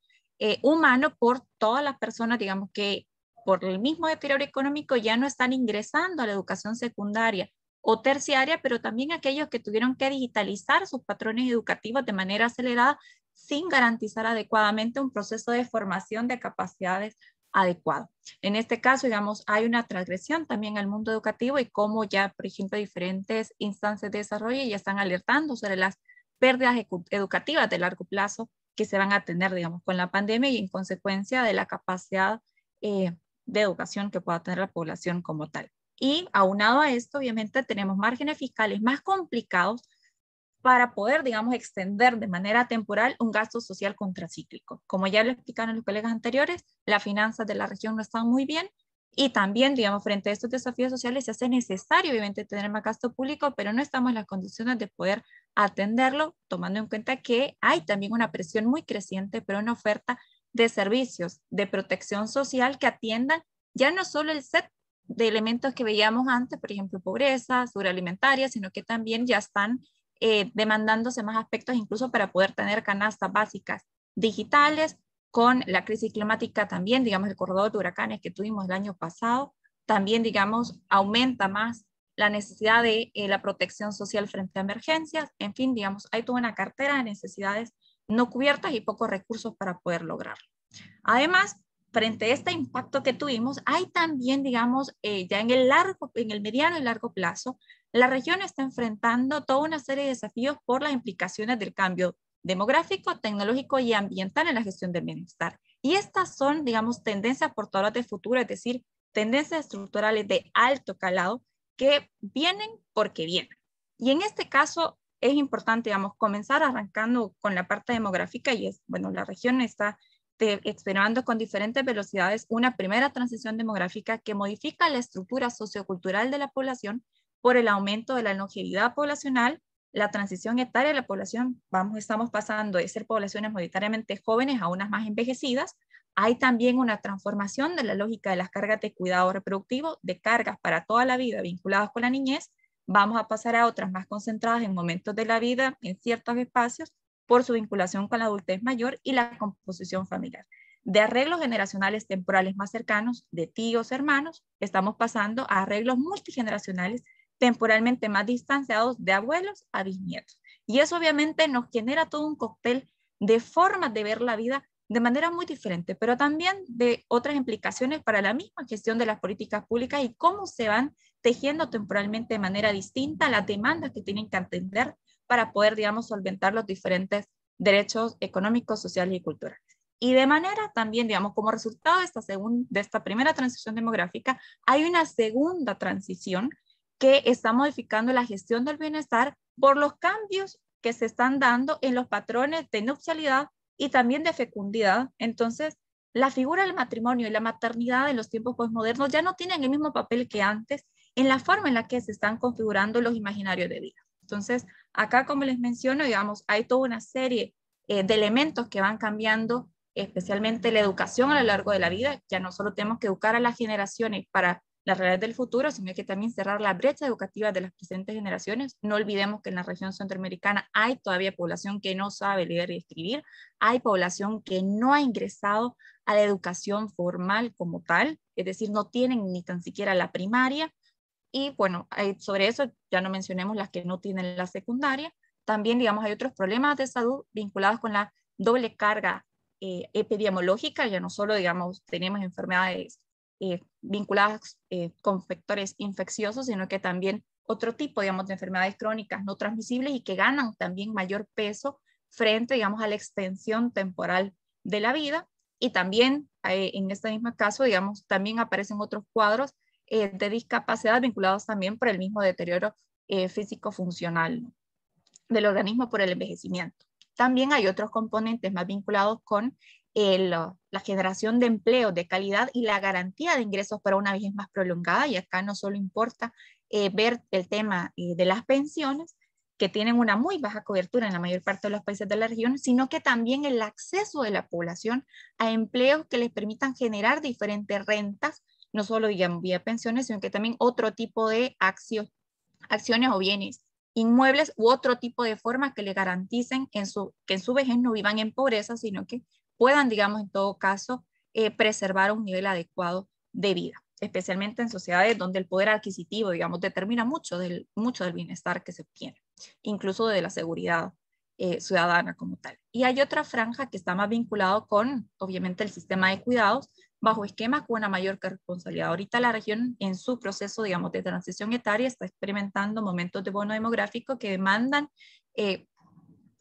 humano por todas las personas, digamos, que por el mismo deterioro económico ya no están ingresando a la educación secundaria o terciaria, pero también aquellos que tuvieron que digitalizar sus patrones educativos de manera acelerada sin garantizar adecuadamente un proceso de formación de capacidades adecuado. En este caso, digamos, hay una transgresión también al mundo educativo y cómo ya, por ejemplo, diferentes instancias de desarrollo ya están alertando sobre las pérdidas educativas de largo plazo que se van a tener, digamos, con la pandemia y en consecuencia de la capacidad de educación que pueda tener la población como tal. Y aunado a esto, obviamente, tenemos márgenes fiscales más complicados para poder, digamos, extender de manera temporal un gasto social contracíclico. Como ya lo explicaron los colegas anteriores, las finanzas de la región no están muy bien y también, digamos, frente a estos desafíos sociales se hace necesario, obviamente, tener más gasto público, pero no estamos en las condiciones de poder atenderlo, tomando en cuenta que hay también una presión muy creciente, pero una oferta de servicios de protección social que atiendan ya no solo el set de elementos que veíamos antes, por ejemplo, pobreza, seguridad alimentaria, sino que también ya están demandándose más aspectos incluso para poder tener canastas básicas digitales. Con la crisis climática también, digamos, el corredor de huracanes que tuvimos el año pasado, también, digamos, aumenta más la necesidad de la protección social frente a emergencias. En fin, digamos, hay toda una cartera de necesidades no cubiertas y pocos recursos para poder lograrlo. Además, frente a este impacto que tuvimos, hay también, digamos, ya en el mediano y largo plazo, la región está enfrentando toda una serie de desafíos por las implicaciones del cambio demográfico, tecnológico y ambiental en la gestión del bienestar. Y estas son, digamos, tendencias portadoras de futuro, es decir, tendencias estructurales de alto calado que vienen porque vienen. Y en este caso es importante, digamos, comenzar arrancando con la parte demográfica y es, bueno, la región está experimentando con diferentes velocidades una primera transición demográfica que modifica la estructura sociocultural de la población por el aumento de la longevidad poblacional, la transición etaria de la población, estamos pasando de ser poblaciones mayoritariamente jóvenes a unas más envejecidas. Hay también una transformación de la lógica de las cargas de cuidado reproductivo, de cargas para toda la vida vinculadas con la niñez. Vamos a pasar a otras más concentradas en momentos de la vida, en ciertos espacios, por su vinculación con la adultez mayor y la composición familiar. De arreglos generacionales temporales más cercanos, de tíos, hermanos, estamos pasando a arreglos multigeneracionales temporalmente más distanciados, de abuelos a bisnietos. Y eso obviamente nos genera todo un cóctel de formas de ver la vida de manera muy diferente, pero también de otras implicaciones para la misma gestión de las políticas públicas y cómo se van tejiendo temporalmente de manera distinta las demandas que tienen que atender para poder, digamos, solventar los diferentes derechos económicos, sociales y culturales. Y de manera también, digamos, como resultado de esta primera transición demográfica, hay una segunda transición que está modificando la gestión del bienestar por los cambios que se están dando en los patrones de nupcialidad y también de fecundidad. Entonces, la figura del matrimonio y la maternidad en los tiempos postmodernos ya no tienen el mismo papel que antes en la forma en la que se están configurando los imaginarios de vida. Entonces, acá, como les menciono, digamos, hay toda una serie de elementos que van cambiando, especialmente la educación a lo largo de la vida. Ya no solo tenemos que educar a las generaciones para la realidad del futuro, sino que también cerrar la brecha educativa de las presentes generaciones. No olvidemos que en la región centroamericana hay todavía población que no sabe leer y escribir, hay población que no ha ingresado a la educación formal como tal, es decir, no tienen ni tan siquiera la primaria, y bueno, sobre eso ya no mencionemos las que no tienen la secundaria. También, digamos, hay otros problemas de salud vinculados con la doble carga epidemiológica, ya no solo, digamos, tenemos enfermedades vinculadas con factores infecciosos, sino que también otro tipo, digamos, de enfermedades crónicas no transmisibles y que ganan también mayor peso frente, digamos, a la extensión temporal de la vida. Y también, en este mismo caso, digamos, también aparecen otros cuadros de discapacidad vinculados también por el mismo deterioro físico-funcional, ¿no?, del organismo por el envejecimiento. También hay otros componentes más vinculados con la generación de empleo de calidad y la garantía de ingresos para una vejez más prolongada. Y acá no solo importa ver el tema de las pensiones, que tienen una muy baja cobertura en la mayor parte de los países de la región, sino que también el acceso de la población a empleos que les permitan generar diferentes rentas, no solo digamos, vía pensiones, sino que también otro tipo de acciones o bienes inmuebles u otro tipo de formas que le garanticen que en su vejez no vivan en pobreza, sino que puedan, digamos, en todo caso, preservar un nivel adecuado de vida, especialmente en sociedades donde el poder adquisitivo, digamos, determina mucho del bienestar que se obtiene, incluso de la seguridad ciudadana como tal. Y hay otra franja que está más vinculado con, obviamente, el sistema de cuidados, bajo esquemas con una mayor responsabilidad. Ahorita la región en su proceso, digamos, de transición etaria está experimentando momentos de bono demográfico que demandan,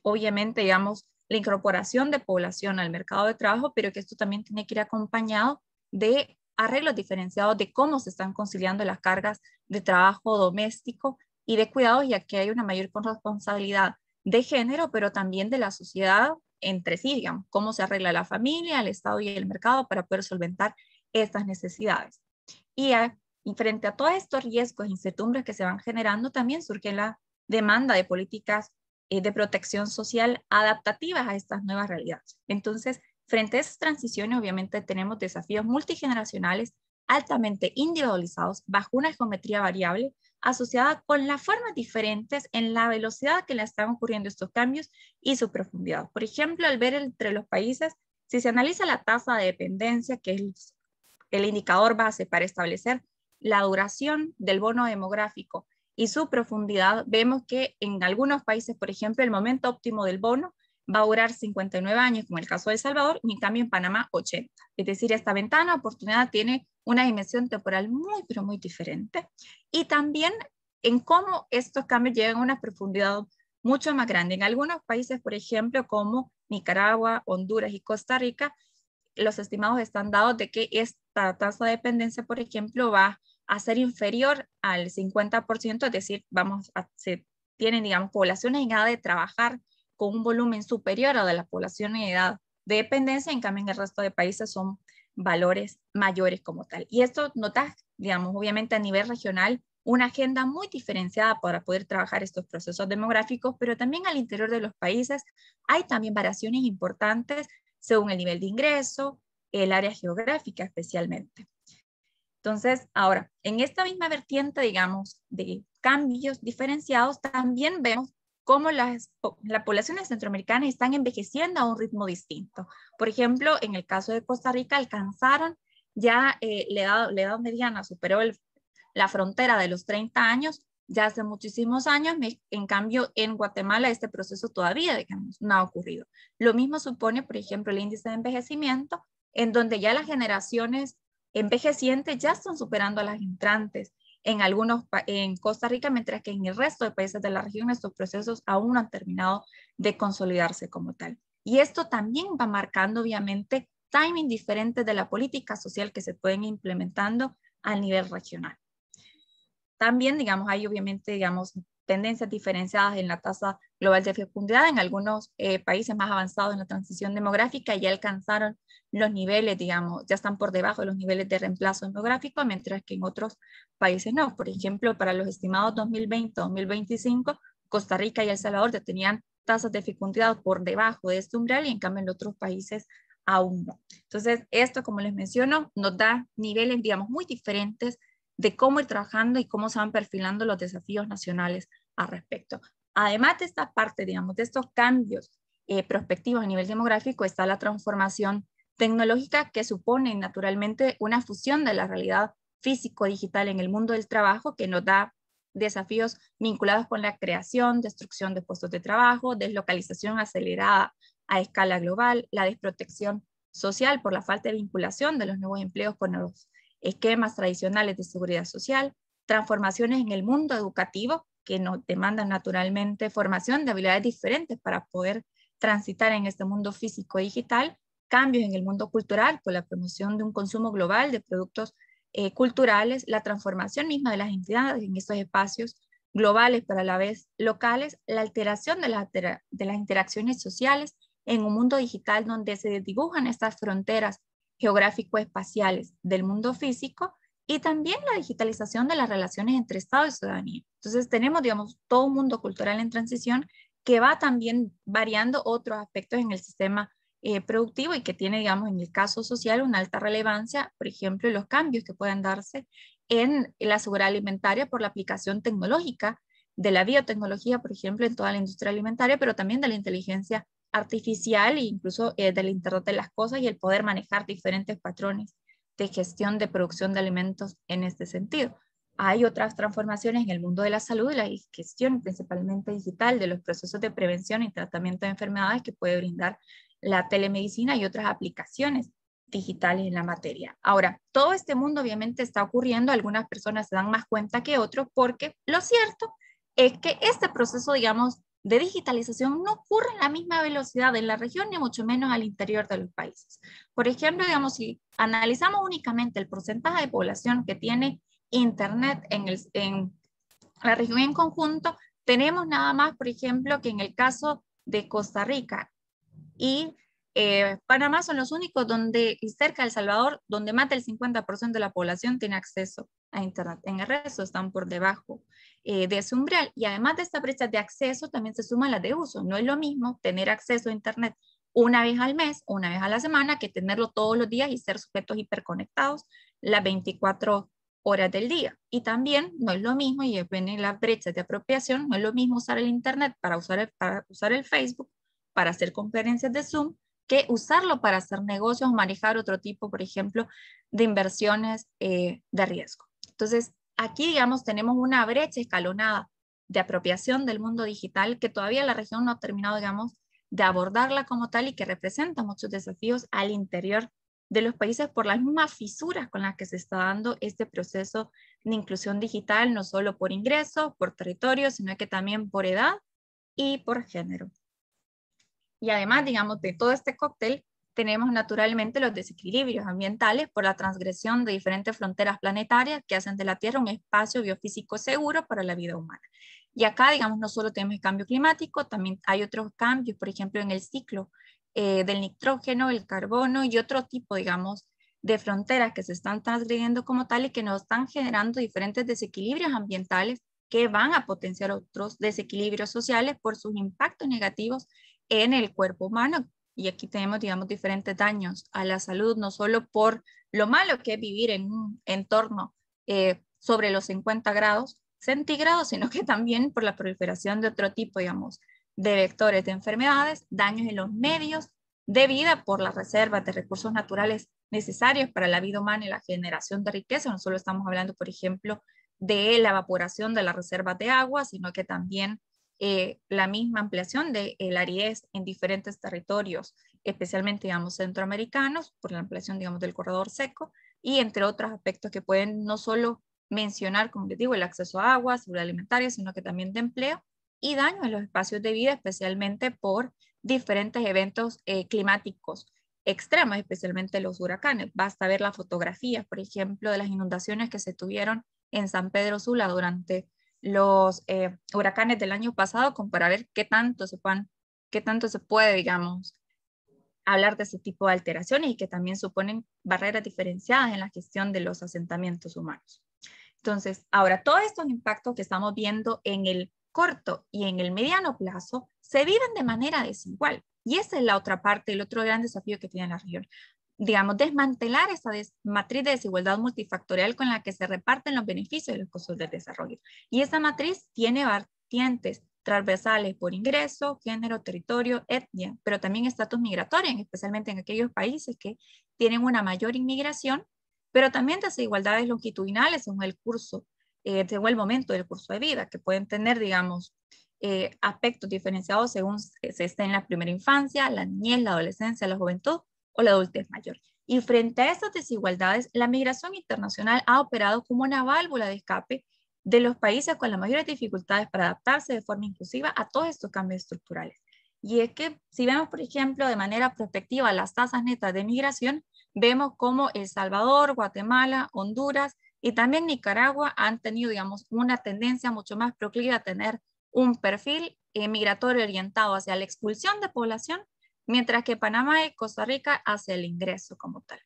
obviamente, digamos, la incorporación de población al mercado de trabajo, pero que esto también tiene que ir acompañado de arreglos diferenciados de cómo se están conciliando las cargas de trabajo doméstico y de cuidados, ya que hay una mayor corresponsabilidad de género, pero también de la sociedad entre sí, digamos, cómo se arregla la familia, el Estado y el mercado para poder solventar estas necesidades. Y frente a todos estos riesgos e incertidumbres que se van generando, también surge la demanda de políticas de protección social adaptativas a estas nuevas realidades. Entonces, frente a esas transiciones, obviamente tenemos desafíos multigeneracionales altamente individualizados bajo una geometría variable asociada con las formas diferentes en la velocidad que le están ocurriendo estos cambios y su profundidad. Por ejemplo, al ver entre los países, si se analiza la tasa de dependencia, que es el indicador base para establecer la duración del bono demográfico y su profundidad, vemos que en algunos países, por ejemplo, el momento óptimo del bono va a durar 59 años, como el caso de El Salvador, y en cambio en Panamá 80. Es decir, esta ventana de oportunidad tiene una dimensión temporal muy, pero muy diferente. Y también en cómo estos cambios llegan a una profundidad mucho más grande. En algunos países, por ejemplo, como Nicaragua, Honduras y Costa Rica, los estimados están dados de que esta tasa de dependencia, por ejemplo, va a ser inferior al 50%, es decir, se tienen, digamos, poblaciones en edad de trabajar con un volumen superior a de la población en edad de dependencia, en cambio en el resto de países son valores mayores como tal. Y esto nos da, digamos, obviamente a nivel regional, una agenda muy diferenciada para poder trabajar estos procesos demográficos, pero también al interior de los países hay también variaciones importantes según el nivel de ingreso, el área geográfica especialmente. Entonces, ahora, en esta misma vertiente, digamos, de cambios diferenciados, también vemos cómo las poblaciones centroamericanas están envejeciendo a un ritmo distinto. Por ejemplo, en el caso de Costa Rica, alcanzaron ya la edad mediana, superó la frontera de los 30 años, ya hace muchísimos años. En cambio, en Guatemala este proceso todavía, digamos, no ha ocurrido. Lo mismo supone, por ejemplo, el índice de envejecimiento, en donde ya las generaciones envejecientes ya están superando a las entrantes en Costa Rica, mientras que en el resto de países de la región estos procesos aún no han terminado de consolidarse como tal. Y esto también va marcando, obviamente, timing diferentes de la política social que se pueden ir implementando a nivel regional. También, digamos, hay obviamente, digamos, tendencias diferenciadas en la tasa global de fecundidad. En algunos países más avanzados en la transición demográfica ya alcanzaron los niveles, digamos, ya están por debajo de los niveles de reemplazo demográfico, mientras que en otros países no. Por ejemplo, para los estimados 2020-2025, Costa Rica y El Salvador ya tenían tasas de fecundidad por debajo de este umbral y en cambio en otros países aún no. Entonces, esto, como les menciono, nos da niveles, digamos, muy diferentes de cómo ir trabajando y cómo se van perfilando los desafíos nacionales al respecto. Además de esta parte, digamos, de estos cambios prospectivos a nivel demográfico, está la transformación tecnológica que supone naturalmente una fusión de la realidad físico-digital en el mundo del trabajo que nos da desafíos vinculados con la creación, destrucción de puestos de trabajo, deslocalización acelerada a escala global, la desprotección social por la falta de vinculación de los nuevos empleos con los esquemas tradicionales de seguridad social, transformaciones en el mundo educativo que nos demandan naturalmente formación de habilidades diferentes para poder transitar en este mundo físico y digital, cambios en el mundo cultural con la promoción de un consumo global de productos culturales, la transformación misma de las entidades en estos espacios globales pero a la vez locales, la alteración de las interacciones sociales en un mundo digital donde se dibujan estas fronteras geográfico-espaciales del mundo físico y también la digitalización de las relaciones entre Estado y ciudadanía. Entonces tenemos, digamos, todo un mundo cultural en transición que va también variando otros aspectos en el sistema productivo y que tiene, digamos, en el caso social una alta relevancia, por ejemplo, los cambios que pueden darse en la seguridad alimentaria por la aplicación tecnológica de la biotecnología, por ejemplo, en toda la industria alimentaria, pero también de la inteligencia artificial e incluso del Internet de las cosas y el poder manejar diferentes patrones de gestión de producción de alimentos en este sentido. Hay otras transformaciones en el mundo de la salud y la gestión principalmente digital de los procesos de prevención y tratamiento de enfermedades que puede brindar la telemedicina y otras aplicaciones digitales en la materia. Ahora, todo este mundo obviamente está ocurriendo, algunas personas se dan más cuenta que otros porque lo cierto es que este proceso, digamos, de digitalización no ocurre en la misma velocidad en la región ni mucho menos al interior de los países. Por ejemplo, digamos, si analizamos únicamente el porcentaje de población que tiene Internet en la región en conjunto, tenemos nada más, por ejemplo, que en el caso de Costa Rica y Panamá son los únicos donde, y cerca de El Salvador, donde más del 50% de la población tiene acceso a Internet. En el resto están por debajo de ese umbral. Y además de esta brecha de acceso, también se suman las de uso. No es lo mismo tener acceso a Internet una vez al mes, una vez a la semana, que tenerlo todos los días y ser sujetos hiperconectados las 24 horas del día. Y también no es lo mismo, y viene la brecha de apropiación, no es lo mismo usar el Internet para usar el Facebook, para hacer conferencias de Zoom, que usarlo para hacer negocios o manejar otro tipo, por ejemplo, de inversiones de riesgo. Entonces, aquí, digamos, tenemos una brecha escalonada de apropiación del mundo digital que todavía la región no ha terminado, digamos, de abordarla como tal y que representa muchos desafíos al interior de los países por las mismas fisuras con las que se está dando este proceso de inclusión digital, no solo por ingreso, por territorio, sino que también por edad y por género. Y además, digamos, de todo este cóctel, tenemos naturalmente los desequilibrios ambientales por la transgresión de diferentes fronteras planetarias que hacen de la Tierra un espacio biofísico seguro para la vida humana. Y acá, digamos, no solo tenemos el cambio climático, también hay otros cambios, por ejemplo, en el ciclo del nitrógeno, el carbono y otro tipo, digamos, de fronteras que se están transgrediendo como tal y que nos están generando diferentes desequilibrios ambientales que van a potenciar otros desequilibrios sociales por sus impactos negativos en el cuerpo humano. Y aquí tenemos, digamos, diferentes daños a la salud, no solo por lo malo que es vivir en un entorno sobre los 50 grados centígrados, sino que también por la proliferación de otro tipo, digamos, de vectores de enfermedades, daños en los medios de vida por las reservas de recursos naturales necesarios para la vida humana y la generación de riqueza. No solo estamos hablando, por ejemplo, de la evaporación de las reservas de agua, sino que también la misma ampliación de la aridez en diferentes territorios, especialmente, digamos, centroamericanos, por la ampliación, digamos, del corredor seco, y entre otros aspectos que pueden no solo mencionar, como les digo, el acceso a agua, seguridad alimentaria, sino que también de empleo y daño en los espacios de vida, especialmente por diferentes eventos climáticos extremos, especialmente los huracanes. Basta ver las fotografías, por ejemplo, de las inundaciones que se tuvieron en San Pedro Sula durante los huracanes del año pasado, como para ver qué tanto se puede, digamos, hablar de ese tipo de alteraciones y que también suponen barreras diferenciadas en la gestión de los asentamientos humanos. Entonces, ahora, todos estos impactos que estamos viendo en el corto y en el mediano plazo se viven de manera desigual. Y esa es la otra parte, el otro gran desafío que tiene la región. Digamos, desmantelar esa matriz de desigualdad multifactorial con la que se reparten los beneficios de los costos del desarrollo. Y esa matriz tiene vertientes transversales por ingreso, género, territorio, etnia, pero también estatus migratorio, especialmente en aquellos países que tienen una mayor inmigración, pero también desigualdades longitudinales según el curso, según el momento del curso de vida, que pueden tener, digamos, aspectos diferenciados según se esté en la primera infancia, la niñez, la adolescencia, la juventud o la adultez mayor. Y frente a estas desigualdades, la migración internacional ha operado como una válvula de escape de los países con las mayores dificultades para adaptarse de forma inclusiva a todos estos cambios estructurales. Y es que si vemos, por ejemplo, de manera prospectiva las tasas netas de migración, vemos cómo El Salvador, Guatemala, Honduras y también Nicaragua han tenido, digamos, una tendencia mucho más proclive a tener un perfil migratorio orientado hacia la expulsión de población, mientras que Panamá y Costa Rica hacia el ingreso como tal.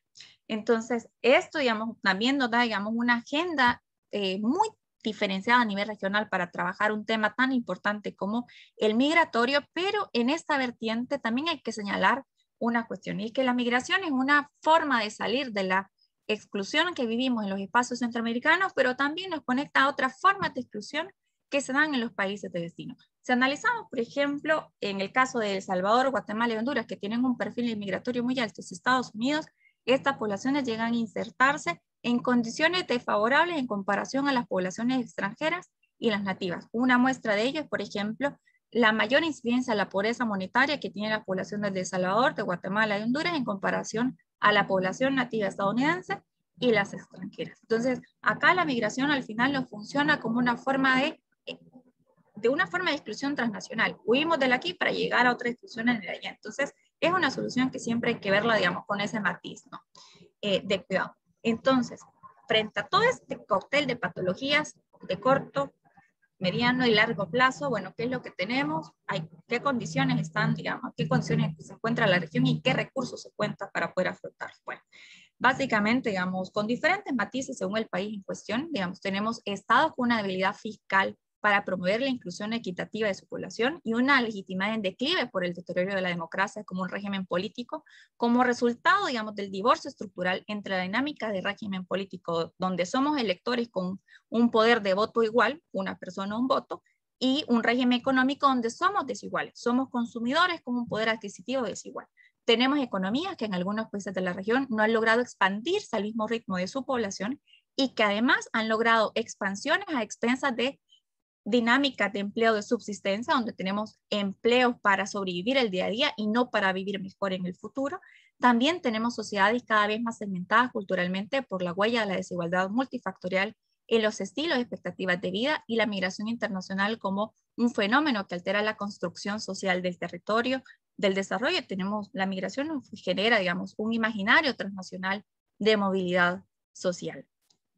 Entonces, esto, digamos, también nos da, digamos, una agenda muy diferenciada a nivel regional para trabajar un tema tan importante como el migratorio, pero en esta vertiente también hay que señalar una cuestión, y es que la migración es una forma de salir de la exclusión que vivimos en los espacios centroamericanos, pero también nos conecta a otras formas de exclusión que se dan en los países de destino. Si analizamos, por ejemplo, en el caso de El Salvador, Guatemala y Honduras, que tienen un perfil migratorio muy alto hacia Estados Unidos, estas poblaciones llegan a insertarse en condiciones desfavorables en comparación a las poblaciones extranjeras y las nativas. Una muestra de ello es, por ejemplo, la mayor incidencia de la pobreza monetaria que tiene la población de El Salvador, de Guatemala y Honduras en comparación a la población nativa estadounidense y las extranjeras. Entonces, acá la migración al final nos funciona como una forma de una forma de exclusión transnacional. Huimos de aquí para llegar a otra exclusión en el allá. Entonces, es una solución que siempre hay que verla, digamos, con ese matiz, ¿no? De cuidado. Entonces, frente a todo este cóctel de patologías de corto, mediano y largo plazo, bueno, ¿qué es lo que tenemos? ¿Qué condiciones están, digamos, qué condiciones se encuentra la región y qué recursos se cuenta para poder afrontar? Bueno, básicamente, digamos, con diferentes matices según el país en cuestión, digamos, tenemos estados con una debilidad fiscal para promover la inclusión equitativa de su población y una legitimidad en declive por el deterioro de la democracia como un régimen político, como resultado, digamos, del divorcio estructural entre la dinámica de régimen político, donde somos electores con un poder de voto igual, una persona un voto, y un régimen económico donde somos desiguales, somos consumidores con un poder adquisitivo desigual. Tenemos economías que en algunos países de la región no han logrado expandirse al mismo ritmo de su población y que además han logrado expansiones a expensas de dinámicas de empleo de subsistencia, donde tenemos empleos para sobrevivir el día a día y no para vivir mejor en el futuro. También tenemos sociedades cada vez más segmentadas culturalmente por la huella de la desigualdad multifactorial en los estilos y expectativas de vida y la migración internacional como un fenómeno que altera la construcción social del territorio, del desarrollo. Tenemos la migración genera, digamos, un imaginario transnacional de movilidad social.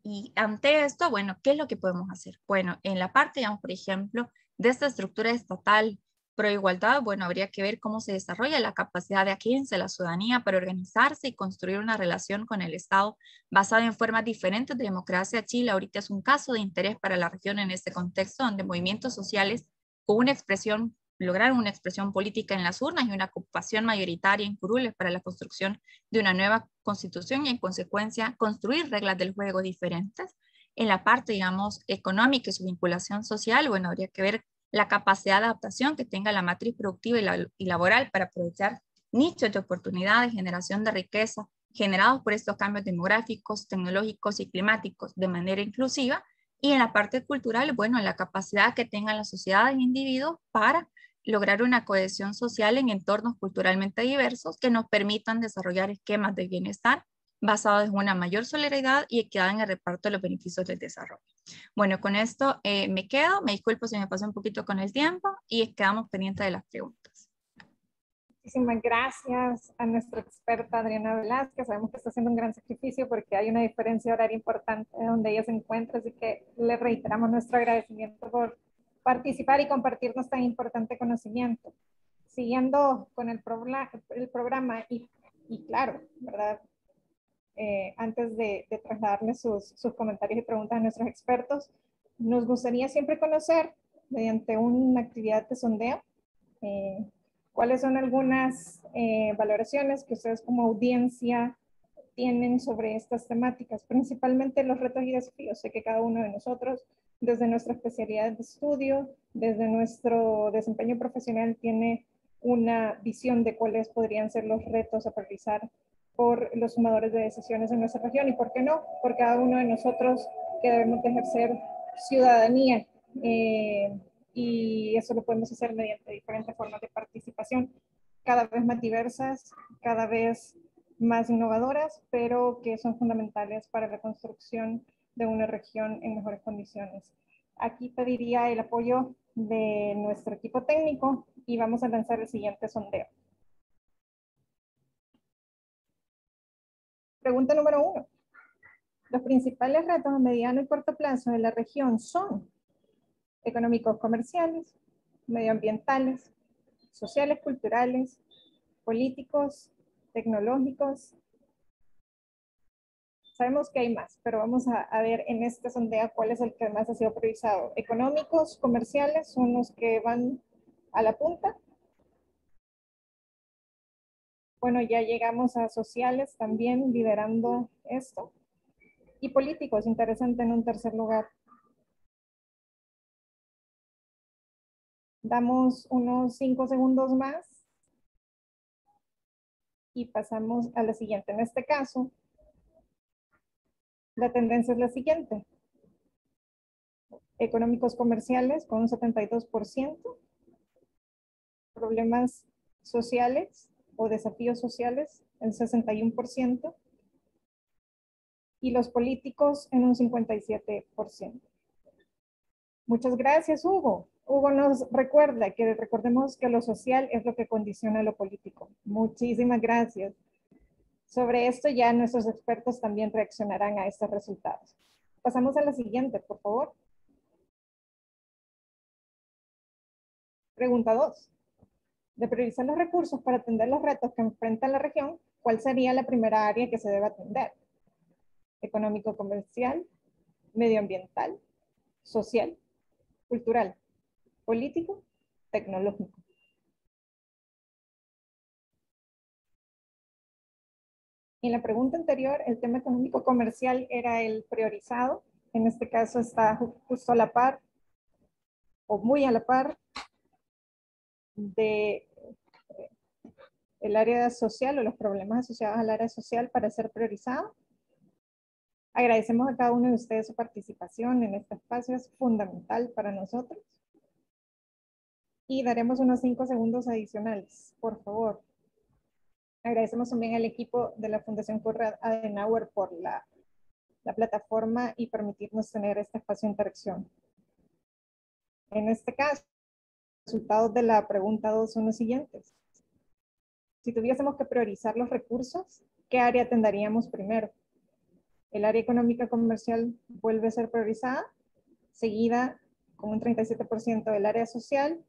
Y ante esto, bueno, ¿qué es lo que podemos hacer? Bueno, en la parte, digamos, por ejemplo, de esta estructura estatal pro igualdad, bueno, habría que ver cómo se desarrolla la capacidad de agencia de la ciudadanía para organizarse y construir una relación con el Estado basada en formas diferentes de democracia. Chile ahorita es un caso de interés para la región en este contexto, donde movimientos sociales con una expresión lograron una expresión política en las urnas y una ocupación mayoritaria en curules para la construcción de una nueva constitución y en consecuencia construir reglas del juego diferentes. En la parte, digamos, económica y su vinculación social, bueno, habría que ver la capacidad de adaptación que tenga la matriz productiva y laboral para aprovechar nichos de oportunidades, generación de riqueza generados por estos cambios demográficos, tecnológicos y climáticos de manera inclusiva. Y en la parte cultural, bueno, la capacidad que tengan las sociedades e individuos para lograr una cohesión social en entornos culturalmente diversos que nos permitan desarrollar esquemas de bienestar basados en una mayor solidaridad y equidad en el reparto de los beneficios del desarrollo. Bueno, con esto me quedo, me disculpo si me pasé un poquito con el tiempo y quedamos pendientes de las preguntas. Muchísimas gracias a nuestra experta Adriana Velázquez. Sabemos que está haciendo un gran sacrificio porque hay una diferencia horaria importante donde ella se encuentra, así que le reiteramos nuestro agradecimiento por participar y compartirnos tan importante conocimiento. Siguiendo con el programa y claro, ¿verdad? Antes de trasladarle sus comentarios y preguntas a nuestros expertos, nos gustaría siempre conocer, mediante una actividad de sondeo, cuáles son algunas valoraciones que ustedes como audiencia tienen sobre estas temáticas, principalmente los retos y desafíos. Sé que cada uno de nosotros, desde nuestra especialidad de estudio, desde nuestro desempeño profesional, tiene una visión de cuáles podrían ser los retos a priorizar por los tomadores de decisiones en nuestra región y, ¿por qué no?, por cada uno de nosotros que debemos de ejercer ciudadanía. Y eso lo podemos hacer mediante diferentes formas de participación, cada vez más diversas, cada vez más innovadoras, pero que son fundamentales para la construcción de una región en mejores condiciones. Aquí pediría el apoyo de nuestro equipo técnico y vamos a lanzar el siguiente sondeo. Pregunta número 1. Los principales retos a mediano y corto plazo de la región son económicos comerciales, medioambientales, sociales culturales, políticos, tecnológicos. Sabemos que hay más, pero vamos a ver en este sondeo cuál es el que más ha sido priorizado. Económicos, comerciales son los que van a la punta. Bueno, ya llegamos a sociales también liderando esto. Y políticos, interesante en un tercer lugar. Damos unos 5 segundos más y pasamos a la siguiente. En este caso, la tendencia es la siguiente. Económicos comerciales con un 72%. Problemas sociales o desafíos sociales el 61%. Y los políticos en un 57%. Muchas gracias, Hugo. Hugo nos recuerda que recordemos que lo social es lo que condiciona lo político. Muchísimas gracias. Sobre esto ya nuestros expertos también reaccionarán a estos resultados. Pasamos a la siguiente, por favor. Pregunta 2. De priorizar los recursos para atender los retos que enfrenta la región, ¿cuál sería la primera área que se debe atender? Económico-comercial, medioambiental, social, cultural, político, tecnológico. En la pregunta anterior, el tema económico-comercial era el priorizado. En este caso está justo a la par, o muy a la par, de el área social o los problemas asociados al área social para ser priorizado. Agradecemos a cada uno de ustedes su participación en este espacio, es fundamental para nosotros. Y daremos unos 5 segundos adicionales, por favor. Agradecemos también al equipo de la Fundación Konrad Adenauer por la plataforma y permitirnos tener este espacio de interacción. En este caso, los resultados de la pregunta 2 son los siguientes. Si tuviésemos que priorizar los recursos, ¿qué área atenderíamos primero? El área económica comercial vuelve a ser priorizada, seguida con un 37% del área social,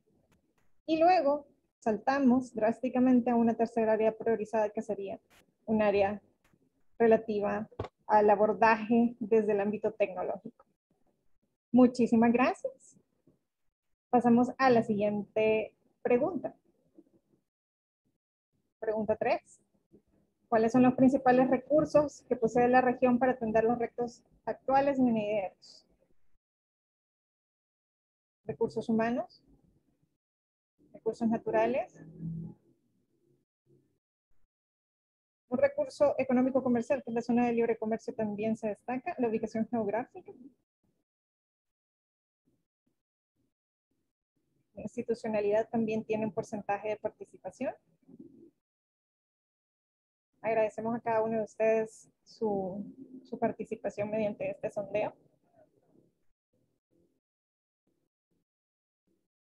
y luego saltamos drásticamente a una tercera área priorizada que sería un área relativa al abordaje desde el ámbito tecnológico. Muchísimas gracias. Pasamos a la siguiente pregunta. Pregunta 3. ¿Cuáles son los principales recursos que posee la región para atender los retos actuales y venideros? Recursos humanos, recursos naturales, un recurso económico comercial, que es la zona de libre comercio, también se destaca, la ubicación geográfica, la institucionalidad también tiene un porcentaje de participación. Agradecemos a cada uno de ustedes su participación mediante este sondeo.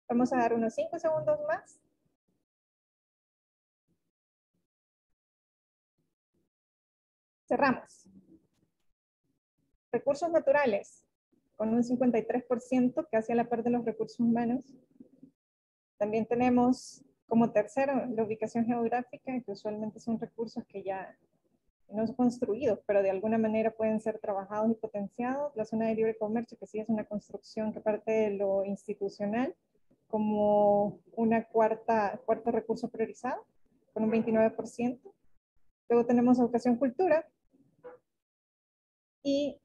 Vamos a dar unos 5 segundos más. Cerramos. Recursos naturales, con un 53%, casi a la par de los recursos humanos. También tenemos como tercero la ubicación geográfica, que usualmente son recursos que ya no son construidos, pero de alguna manera pueden ser trabajados y potenciados. La zona de libre comercio, que sí es una construcción que parte de lo institucional, como una cuarto recurso priorizado, con un 29%. Luego tenemos educación cultura y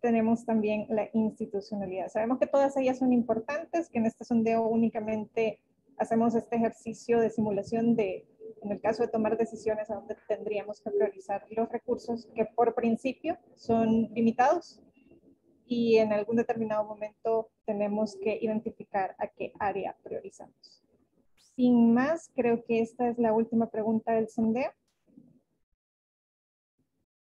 tenemos también la institucionalidad. Sabemos que todas ellas son importantes, que en este sondeo únicamente hacemos este ejercicio de simulación de, en el caso de tomar decisiones, a donde tendríamos que priorizar los recursos que por principio son limitados y en algún determinado momento tenemos que identificar a qué área priorizamos. Sin más, creo que esta es la última pregunta del sondeo.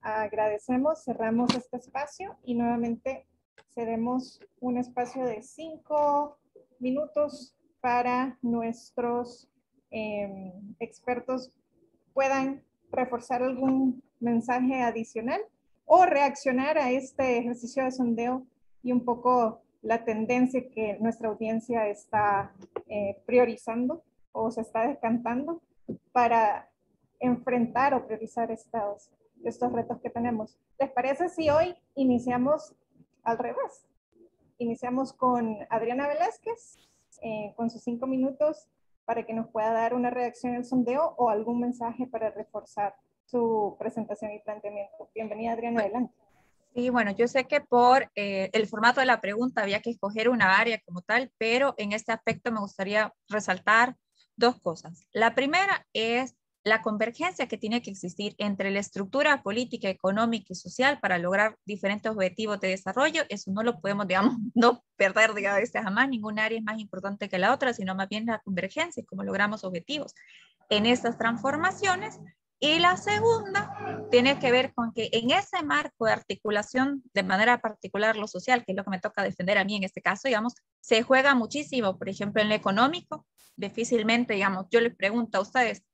agradecemos, cerramos este espacio y nuevamente cedemos un espacio de 5 minutos para nuestros expertos puedan reforzar algún mensaje adicional o reaccionar a este ejercicio de sondeo y un poco la tendencia que nuestra audiencia está priorizando o se está decantando para enfrentar o priorizar estos retos que tenemos. ¿Les parece si hoy iniciamos al revés? Iniciamos con Adriana Velázquez, con sus 5 minutos para que nos pueda dar una reacción al sondeo o algún mensaje para reforzar su presentación y planteamiento. Bienvenida, Adriana, adelante. Sí, bueno, yo sé que por el formato de la pregunta había que escoger una área como tal, pero en este aspecto me gustaría resaltar 2 cosas. La primera es la convergencia que tiene que existir entre la estructura política, económica y social para lograr diferentes objetivos de desarrollo. Eso no lo podemos, digamos, no perder, digamos, jamás. Ninguna área es más importante que la otra, sino más bien la convergencia, cómo logramos objetivos en estas transformaciones. Y la segunda tiene que ver con que en ese marco de articulación, de manera particular lo social, que es lo que me toca defender a mí en este caso, digamos, se juega muchísimo, por ejemplo, en lo económico, difícilmente, digamos, yo les pregunto a ustedes,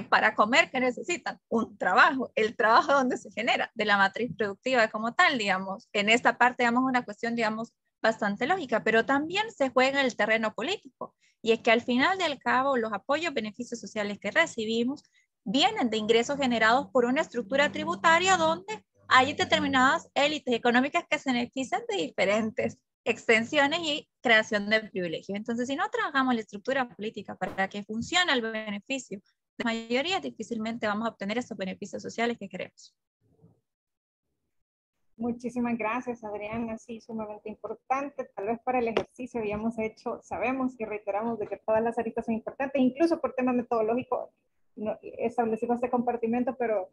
para comer, ¿qué necesitan? Un trabajo, el trabajo donde se genera, de la matriz productiva como tal, digamos. En esta parte, digamos, una cuestión, digamos, bastante lógica, pero también se juega en el terreno político, y es que al final del cabo, los apoyos, beneficios sociales que recibimos, vienen de ingresos generados por una estructura tributaria donde hay determinadas élites económicas que se benefician de diferentes extensiones y creación de privilegios. Entonces, si no trabajamos la estructura política para que funcione el beneficio de la mayoría, difícilmente vamos a obtener esos beneficios sociales que queremos. Muchísimas gracias, Adriana. Sí, sumamente importante. Tal vez para el ejercicio habíamos hecho, sabemos y reiteramos de que todas las aristas son importantes, incluso por tema metodológico no, establecimos este compartimento, pero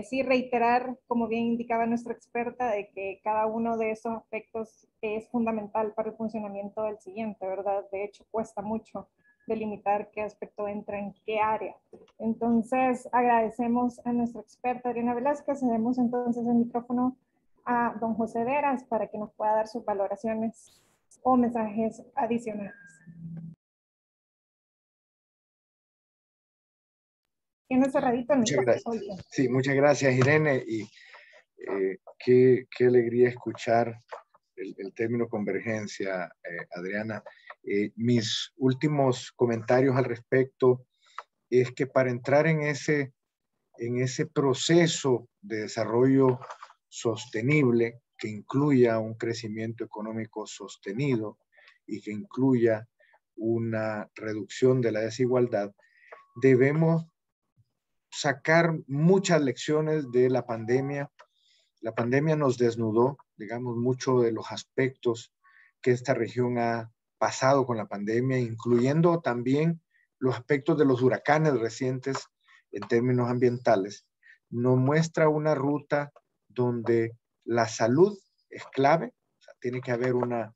sí reiterar, como bien indicaba nuestra experta, de que cada uno de esos aspectos es fundamental para el funcionamiento del siguiente, ¿verdad? De hecho, cuesta mucho delimitar qué aspecto entra en qué área. Entonces, agradecemos a nuestra experta Adriana Velázquez. Cedemos entonces el micrófono a don José Veras para que nos pueda dar sus valoraciones o mensajes adicionales. Tiene cerradito el micrófono. Sí, muchas gracias, Irene. Y qué alegría escuchar el término convergencia, Adriana. Mis últimos comentarios al respecto es que para entrar en ese proceso de desarrollo sostenible que incluya un crecimiento económico sostenido y que incluya una reducción de la desigualdad, debemos sacar muchas lecciones de la pandemia. La pandemia nos desnudó, digamos, mucho de los aspectos que esta región ha pasado con la pandemia, incluyendo también los aspectos de los huracanes recientes en términos ambientales. Nos muestra una ruta donde la salud es clave, o sea, tiene que haber una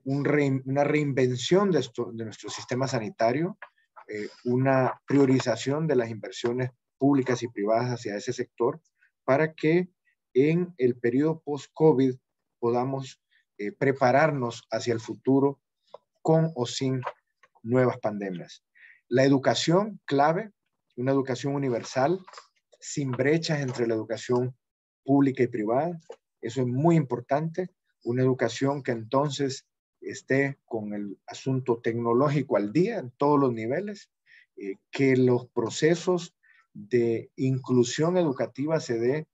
reinvención de nuestro sistema sanitario, una priorización de las inversiones públicas y privadas hacia ese sector para que en el periodo post-COVID podamos prepararnos hacia el futuro con o sin nuevas pandemias. La educación clave, una educación universal, sin brechas entre la educación pública y privada. Eso es muy importante. Una educación que entonces esté con el asunto tecnológico al día en todos los niveles, que los procesos de inclusión educativa se dé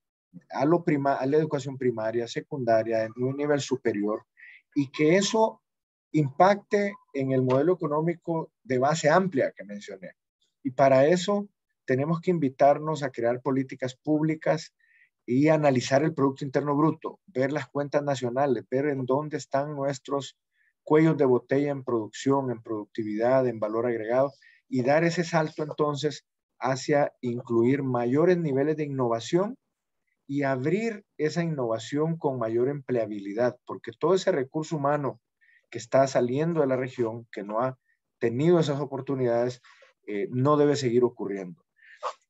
a la educación primaria, secundaria, en un nivel superior, y que eso impacte en el modelo económico de base amplia que mencioné. Y para eso tenemos que invitarnos a crear políticas públicas y analizar el Producto Interno Bruto, ver las cuentas nacionales, ver en dónde están nuestros cuellos de botella en producción, en productividad, en valor agregado, y dar ese salto entonces hacia incluir mayores niveles de innovación y abrir esa innovación con mayor empleabilidad, porque todo ese recurso humano que está saliendo de la región, que no ha tenido esas oportunidades, no debe seguir ocurriendo.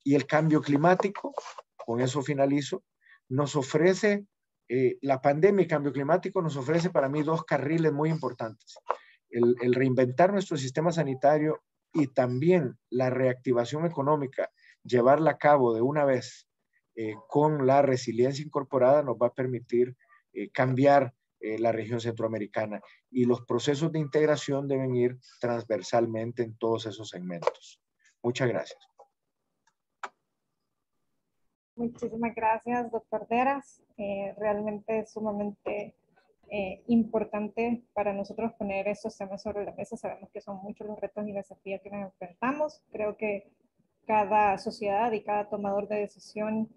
Y el cambio climático con eso finalizo, nos ofrece, la pandemia y cambio climático nos ofrece para mí dos carriles muy importantes. El reinventar nuestro sistema sanitario y también la reactivación económica, llevarla a cabo de una vez con la resiliencia incorporada, nos va a permitir cambiar la región centroamericana, y los procesos de integración deben ir transversalmente en todos esos segmentos. Muchas gracias. Muchísimas gracias, doctor Deras. Realmente es sumamente importante para nosotros poner estos temas sobre la mesa. Sabemos que son muchos los retos y desafíos que nos enfrentamos. Creo que cada sociedad y cada tomador de decisión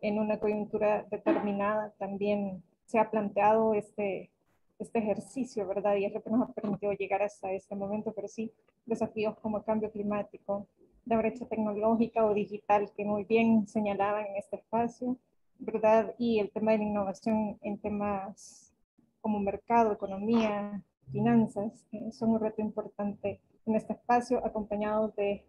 en una coyuntura determinada también se ha planteado este ejercicio, ¿verdad? Y es lo que nos ha permitido llegar hasta este momento, pero sí, desafíos como el cambio climático, la brecha tecnológica o digital, que muy bien señalaban en este espacio, ¿verdad? Y el tema de la innovación en temas como mercado, economía, finanzas, son un reto importante en este espacio, acompañados de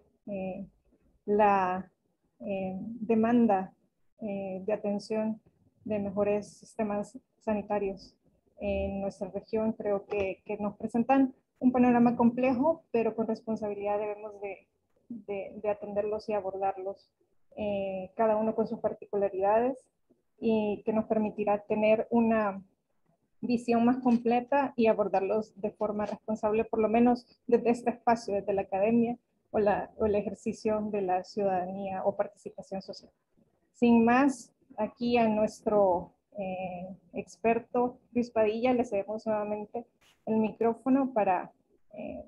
la demanda de atención de mejores sistemas sanitarios en nuestra región. Creo que nos presentan un panorama complejo, pero con responsabilidad debemos de atenderlos y abordarlos, cada uno con sus particularidades, y que nos permitirá tener una visión más completa y abordarlos de forma responsable, por lo menos desde este espacio, desde la academia o el ejercicio de la ciudadanía o participación social. Sin más, aquí a nuestro experto Luis Padilla le cedemos nuevamente el micrófono para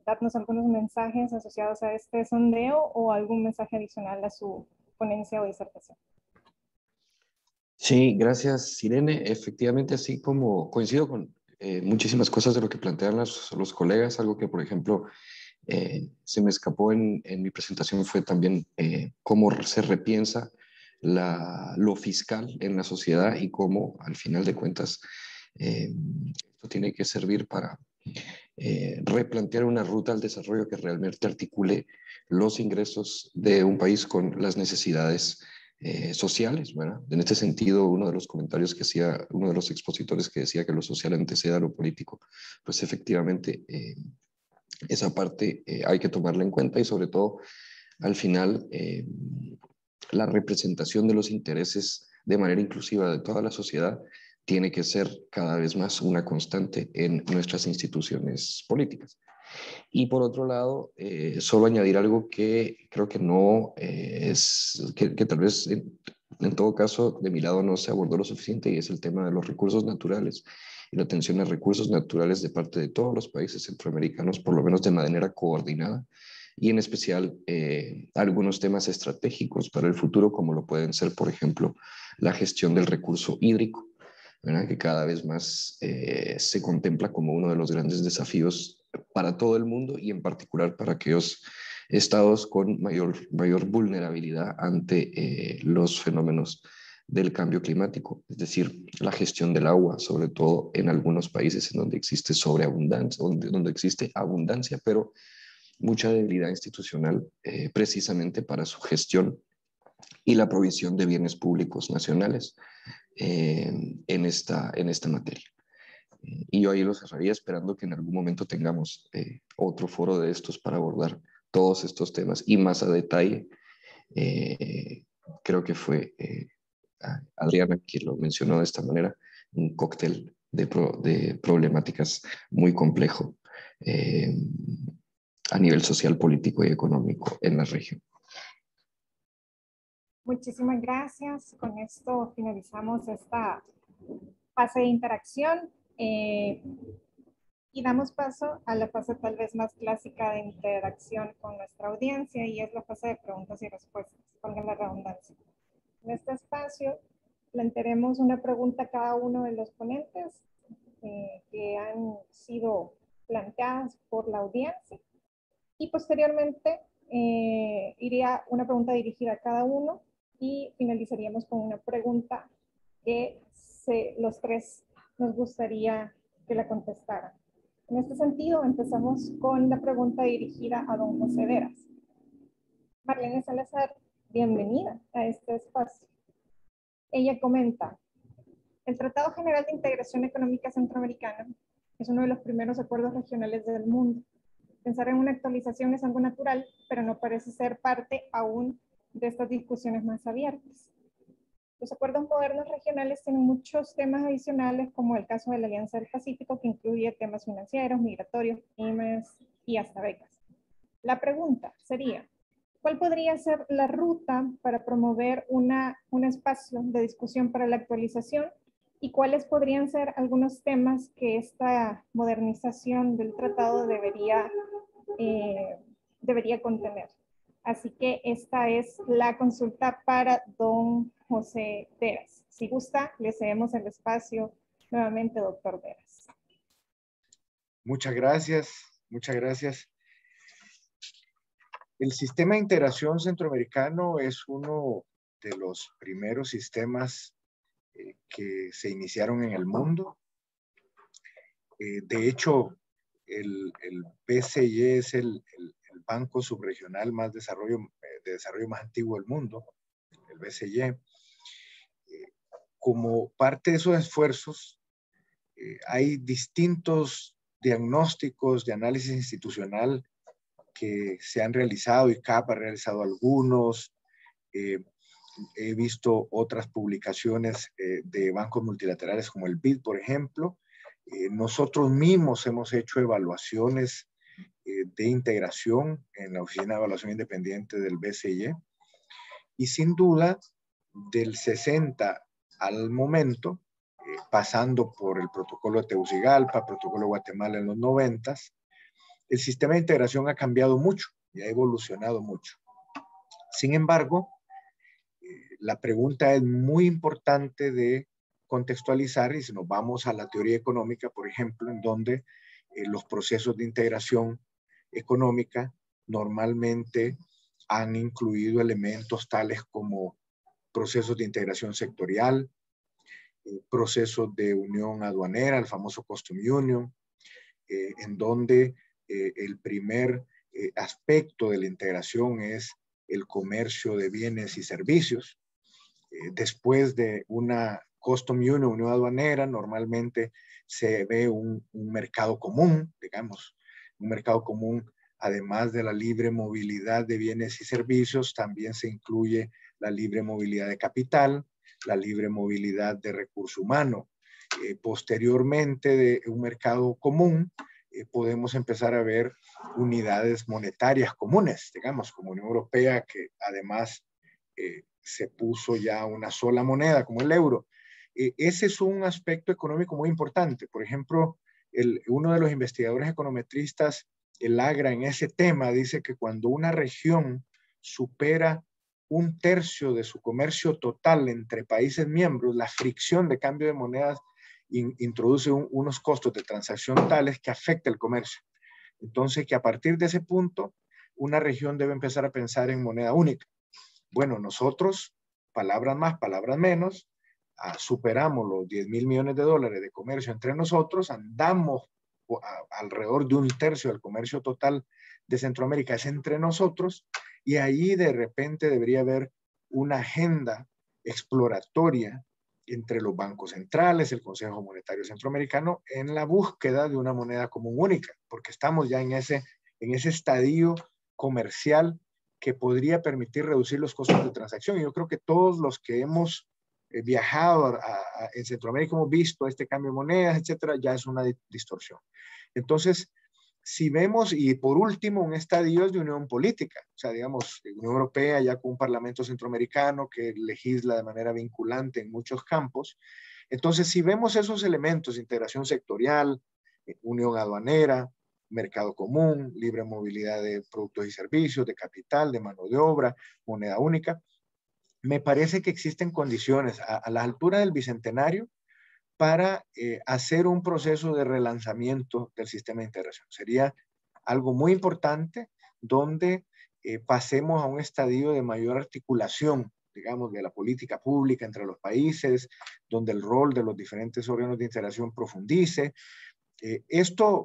darnos algunos mensajes asociados a este sondeo o algún mensaje adicional a su ponencia o disertación. Sí, gracias, Irene. Efectivamente, así como coincido con muchísimas cosas de lo que plantean los colegas, algo que, por ejemplo, se me escapó en mi presentación fue también cómo se repiensa lo fiscal en la sociedad y cómo, al final de cuentas, esto tiene que servir para replantear una ruta al desarrollo que realmente articule los ingresos de un país con las necesidades sociales, ¿verdad? En este sentido, uno de los comentarios que hacía uno de los expositores que decía que lo social antecede a lo político, pues efectivamente esa parte hay que tomarla en cuenta, y sobre todo al final la representación de los intereses de manera inclusiva de toda la sociedad tiene que ser cada vez más una constante en nuestras instituciones políticas. Y por otro lado, solo añadir algo que creo que no que tal vez en todo caso de mi lado no se abordó lo suficiente, y es el tema de los recursos naturales y la atención a recursos naturales de parte de todos los países centroamericanos, por lo menos de manera coordinada, y en especial algunos temas estratégicos para el futuro, como lo pueden ser, por ejemplo, la gestión del recurso hídrico, ¿verdad? Que cada vez más se contempla como uno de los grandes desafíos para todo el mundo, y en particular para aquellos estados con mayor vulnerabilidad ante los fenómenos del cambio climático, es decir, la gestión del agua, sobre todo en algunos países en donde existe sobreabundancia, donde existe abundancia, pero mucha debilidad institucional precisamente para su gestión y la provisión de bienes públicos nacionales en esta materia. Y yo ahí lo cerraría esperando que en algún momento tengamos otro foro de estos para abordar todos estos temas y más a detalle. Creo que fue Adriana quien lo mencionó de esta manera, un cóctel de problemáticas muy complejo a nivel social, político y económico en la región. Muchísimas gracias. Con esto finalizamos esta fase de interacción y damos paso a la fase tal vez más clásica de interacción con nuestra audiencia, y es la fase de preguntas y respuestas, valga la redundancia. En este espacio plantearemos una pregunta a cada uno de los ponentes que han sido planteadas por la audiencia, y posteriormente iría una pregunta dirigida a cada uno y finalizaríamos con una pregunta que los tres nos gustaría que la contestaran. En este sentido, empezamos con la pregunta dirigida a don José Deras. Marlene Salazar, bienvenida a este espacio. Ella comenta, el Tratado General de Integración Económica Centroamericana es uno de los primeros acuerdos regionales del mundo. Pensar en una actualización es algo natural, pero no parece ser parte aún de estas discusiones más abiertas. Los acuerdos modernos regionales tienen muchos temas adicionales, como el caso de la Alianza del Pacífico, que incluye temas financieros, migratorios, pymes y hasta becas. La pregunta sería, ¿cuál podría ser la ruta para promover un espacio de discusión para la actualización? ¿Y cuáles podrían ser algunos temas que esta modernización del tratado debería contener? Así que esta es la consulta para don José Deras. Si gusta, le cedemos el espacio nuevamente, doctor Deras. Muchas gracias, muchas gracias. El sistema de integración centroamericano es uno de los primeros sistemas que se iniciaron en el mundo. De hecho, el BCI es el banco subregional de desarrollo más antiguo del mundo, el BCI. Como parte de esos esfuerzos, hay distintos diagnósticos de análisis institucional que se han realizado, y CAP ha realizado algunos. He visto otras publicaciones de bancos multilaterales como el BID, por ejemplo. Nosotros mismos hemos hecho evaluaciones de integración en la Oficina de Evaluación Independiente del BCI. Y sin duda, del 60 al momento, pasando por el protocolo de Tegucigalpa, protocolo de Guatemala en los 90s, el sistema de integración ha cambiado mucho y ha evolucionado mucho. Sin embargo, la pregunta es muy importante de contextualizar, y si nos vamos a la teoría económica, por ejemplo, en donde los procesos de integración económica normalmente han incluido elementos tales como procesos de integración sectorial, procesos de unión aduanera, el famoso Custom Union, en donde el primer aspecto de la integración es el comercio de bienes y servicios. Después de una Custom Union, unión aduanera, normalmente se ve un mercado común, digamos, un mercado común. Además de la libre movilidad de bienes y servicios, también se incluye la libre movilidad de capital, la libre movilidad de recurso humano. Posteriormente de un mercado común, podemos empezar a ver unidades monetarias comunes, digamos, como Unión Europea, que además se puso ya una sola moneda, como el euro. Ese es un aspecto económico muy importante. Por ejemplo, uno de los investigadores econometristas, el AGRA, en ese tema, dice que cuando una región supera 1/3 de su comercio total entre países miembros, la fricción de cambio de monedas introduce unos costos de transacción tales que afecta el comercio. Entonces, que a partir de ese punto, una región debe empezar a pensar en moneda única. Bueno, nosotros, palabras más, palabras menos, superamos los 10.000 millones de dólares de comercio entre nosotros, andamos alrededor de 1/3 del comercio total de Centroamérica es entre nosotros, y ahí de repente debería haber una agenda exploratoria entre los bancos centrales, el Consejo Monetario Centroamericano, en la búsqueda de una moneda común única, porque estamos ya en ese estadio comercial que podría permitir reducir los costos de transacción. Y yo creo que todos los que hemos viajado en Centroamérica hemos visto este cambio de monedas, etcétera, ya es una distorsión. Entonces, si vemos, y por último, un estadio de unión política, o sea, digamos, Unión Europea ya con un parlamento centroamericano que legisla de manera vinculante en muchos campos. Entonces, si vemos esos elementos, integración sectorial, unión aduanera, mercado común, libre movilidad de productos y servicios, de capital, de mano de obra, moneda única, me parece que existen condiciones a la altura del bicentenario para hacer un proceso de relanzamiento del sistema de integración. Sería algo muy importante donde pasemos a un estadio de mayor articulación, digamos, de la política pública entre los países, donde el rol de los diferentes órganos de integración profundice. Esto,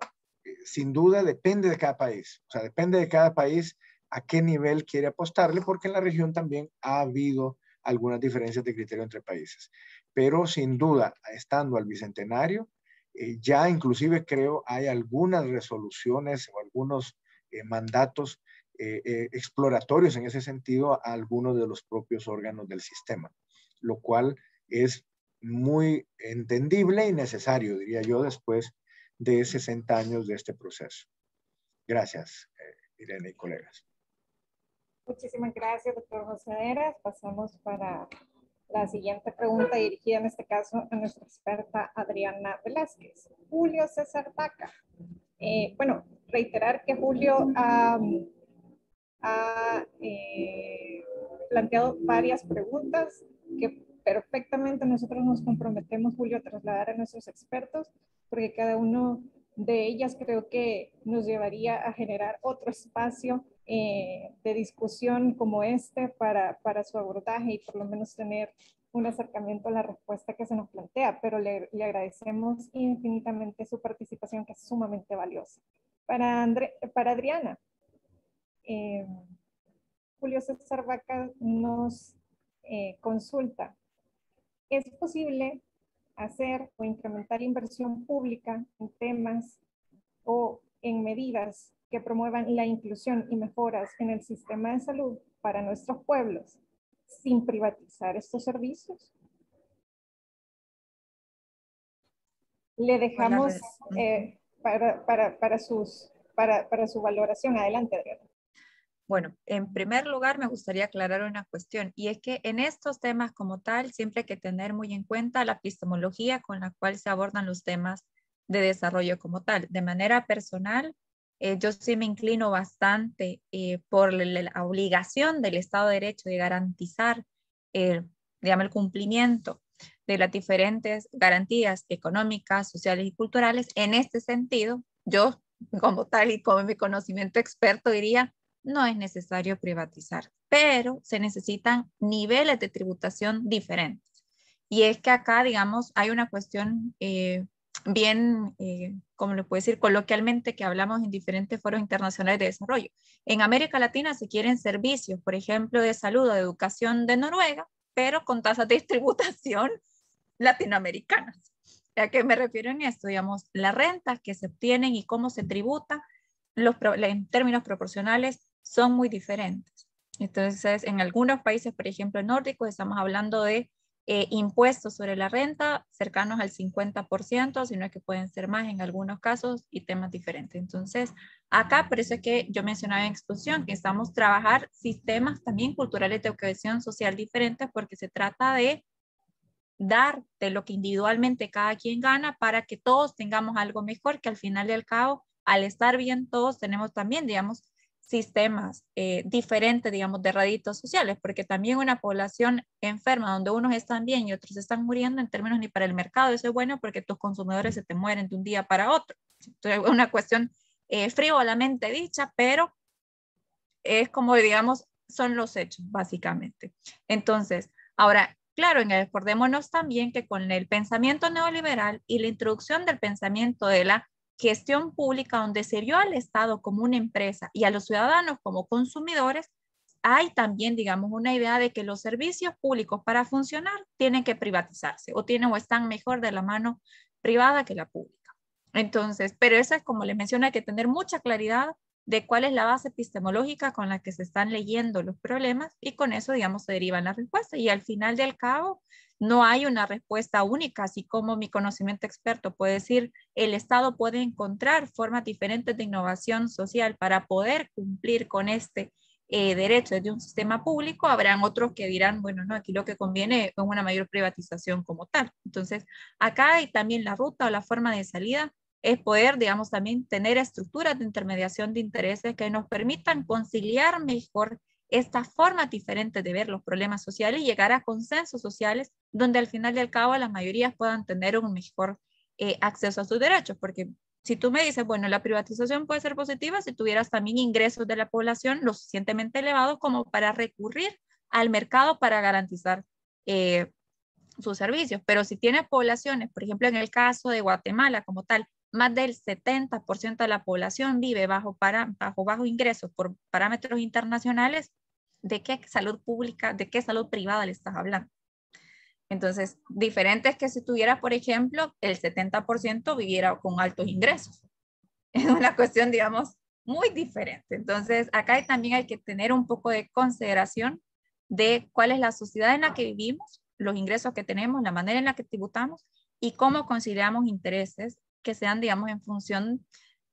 sin duda, depende de cada país. O sea, depende de cada país a qué nivel quiere apostarle, porque en la región también ha habido algunas diferencias de criterio entre países. Pero sin duda, estando al bicentenario, ya inclusive creo hay algunas resoluciones o algunos mandatos exploratorios en ese sentido a algunos de los propios órganos del sistema, lo cual es muy entendible y necesario, diría yo, después de 60 años de este proceso. Gracias, Irene y colegas. Muchísimas gracias, doctor José Heras. Pasamos para la siguiente pregunta dirigida en este caso a nuestra experta Adriana Velázquez. Julio César Daca. Bueno, reiterar que Julio ha planteado varias preguntas que perfectamente nosotros nos comprometemos, Julio, a trasladar a nuestros expertos, porque cada uno de ellas creo que nos llevaría a generar otro espacio de discusión como este para su abordaje y por lo menos tener un acercamiento a la respuesta que se nos plantea, pero le agradecemos infinitamente su participación, que es sumamente valiosa. Para Adriana, Julio César Vaca nos consulta, ¿es posible hacer o incrementar inversión pública en temas o en medidas que promuevan la inclusión y mejoras en el sistema de salud para nuestros pueblos sin privatizar estos servicios? Le dejamos para su valoración. Adelante, Adriana. Bueno, en primer lugar me gustaría aclarar una cuestión, y es que en estos temas como tal siempre hay que tener muy en cuenta la epistemología con la cual se abordan los temas de desarrollo como tal. De manera personal, yo sí me inclino bastante por la obligación del Estado de Derecho de garantizar digamos, el cumplimiento de las diferentes garantías económicas, sociales y culturales. En este sentido, yo como tal y como mi conocimiento experto diría, no es necesario privatizar, pero se necesitan niveles de tributación diferentes. Y es que acá, digamos, hay una cuestión bien, como le puedo decir coloquialmente, que hablamos en diferentes foros internacionales de desarrollo. En América Latina se quieren servicios, por ejemplo, de salud o de educación de Noruega, pero con tasas de tributación latinoamericanas. ¿A qué me refiero en esto? Digamos, las rentas que se obtienen y cómo se tributa en términos proporcionales son muy diferentes. Entonces, en algunos países, por ejemplo, nórdicos, estamos hablando de impuestos sobre la renta cercanos al 50%, sino que pueden ser más en algunos casos y temas diferentes. Entonces, acá por eso es que yo mencionaba en exposición que estamos trabajar sistemas también culturales de cohesión social diferentes, porque se trata de dar de lo que individualmente cada quien gana para que todos tengamos algo mejor, que al final y al cabo, al estar bien todos tenemos también, digamos, sistemas diferentes, digamos, de réditos sociales, porque también una población enferma donde unos están bien y otros están muriendo en términos ni para el mercado, eso es bueno porque tus consumidores se te mueren de un día para otro. Entonces, es una cuestión frívolamente dicha, pero es como, digamos, son los hechos, básicamente. Entonces, ahora, claro, acordémonos también que con el pensamiento neoliberal y la introducción del pensamiento de la gestión pública, donde se vio al Estado como una empresa y a los ciudadanos como consumidores, hay también, digamos, una idea de que los servicios públicos para funcionar tienen que privatizarse o están mejor de la mano privada que la pública. Entonces, pero eso es como les mencioné, hay que tener mucha claridad de cuál es la base epistemológica con la que se están leyendo los problemas y con eso, digamos, se derivan las respuestas. Y al final del cabo, no hay una respuesta única, así como mi conocimiento experto puede decir, el Estado puede encontrar formas diferentes de innovación social para poder cumplir con este derecho de un sistema público. Habrán otros que dirán, bueno, no, aquí lo que conviene es una mayor privatización como tal. Entonces, acá hay también la ruta o la forma de salida es poder, digamos, también tener estructuras de intermediación de intereses que nos permitan conciliar mejor estas formas diferentes de ver los problemas sociales y llegar a consensos sociales donde al final y al cabo las mayorías puedan tener un mejor acceso a sus derechos. Porque si tú me dices, bueno, la privatización puede ser positiva si tuvieras también ingresos de la población lo suficientemente elevados como para recurrir al mercado para garantizar sus servicios. Pero si tienes poblaciones, por ejemplo, en el caso de Guatemala como tal, más del 70% de la población vive bajo ingresos por parámetros internacionales, ¿de qué salud pública, de qué salud privada le estás hablando? Entonces, diferente es que si tuviera, por ejemplo, el 70% viviera con altos ingresos. Es una cuestión, digamos, muy diferente. Entonces, acá también hay que tener un poco de consideración de cuál es la sociedad en la que vivimos, los ingresos que tenemos, la manera en la que tributamos y cómo consideramos intereses que sean, digamos, en función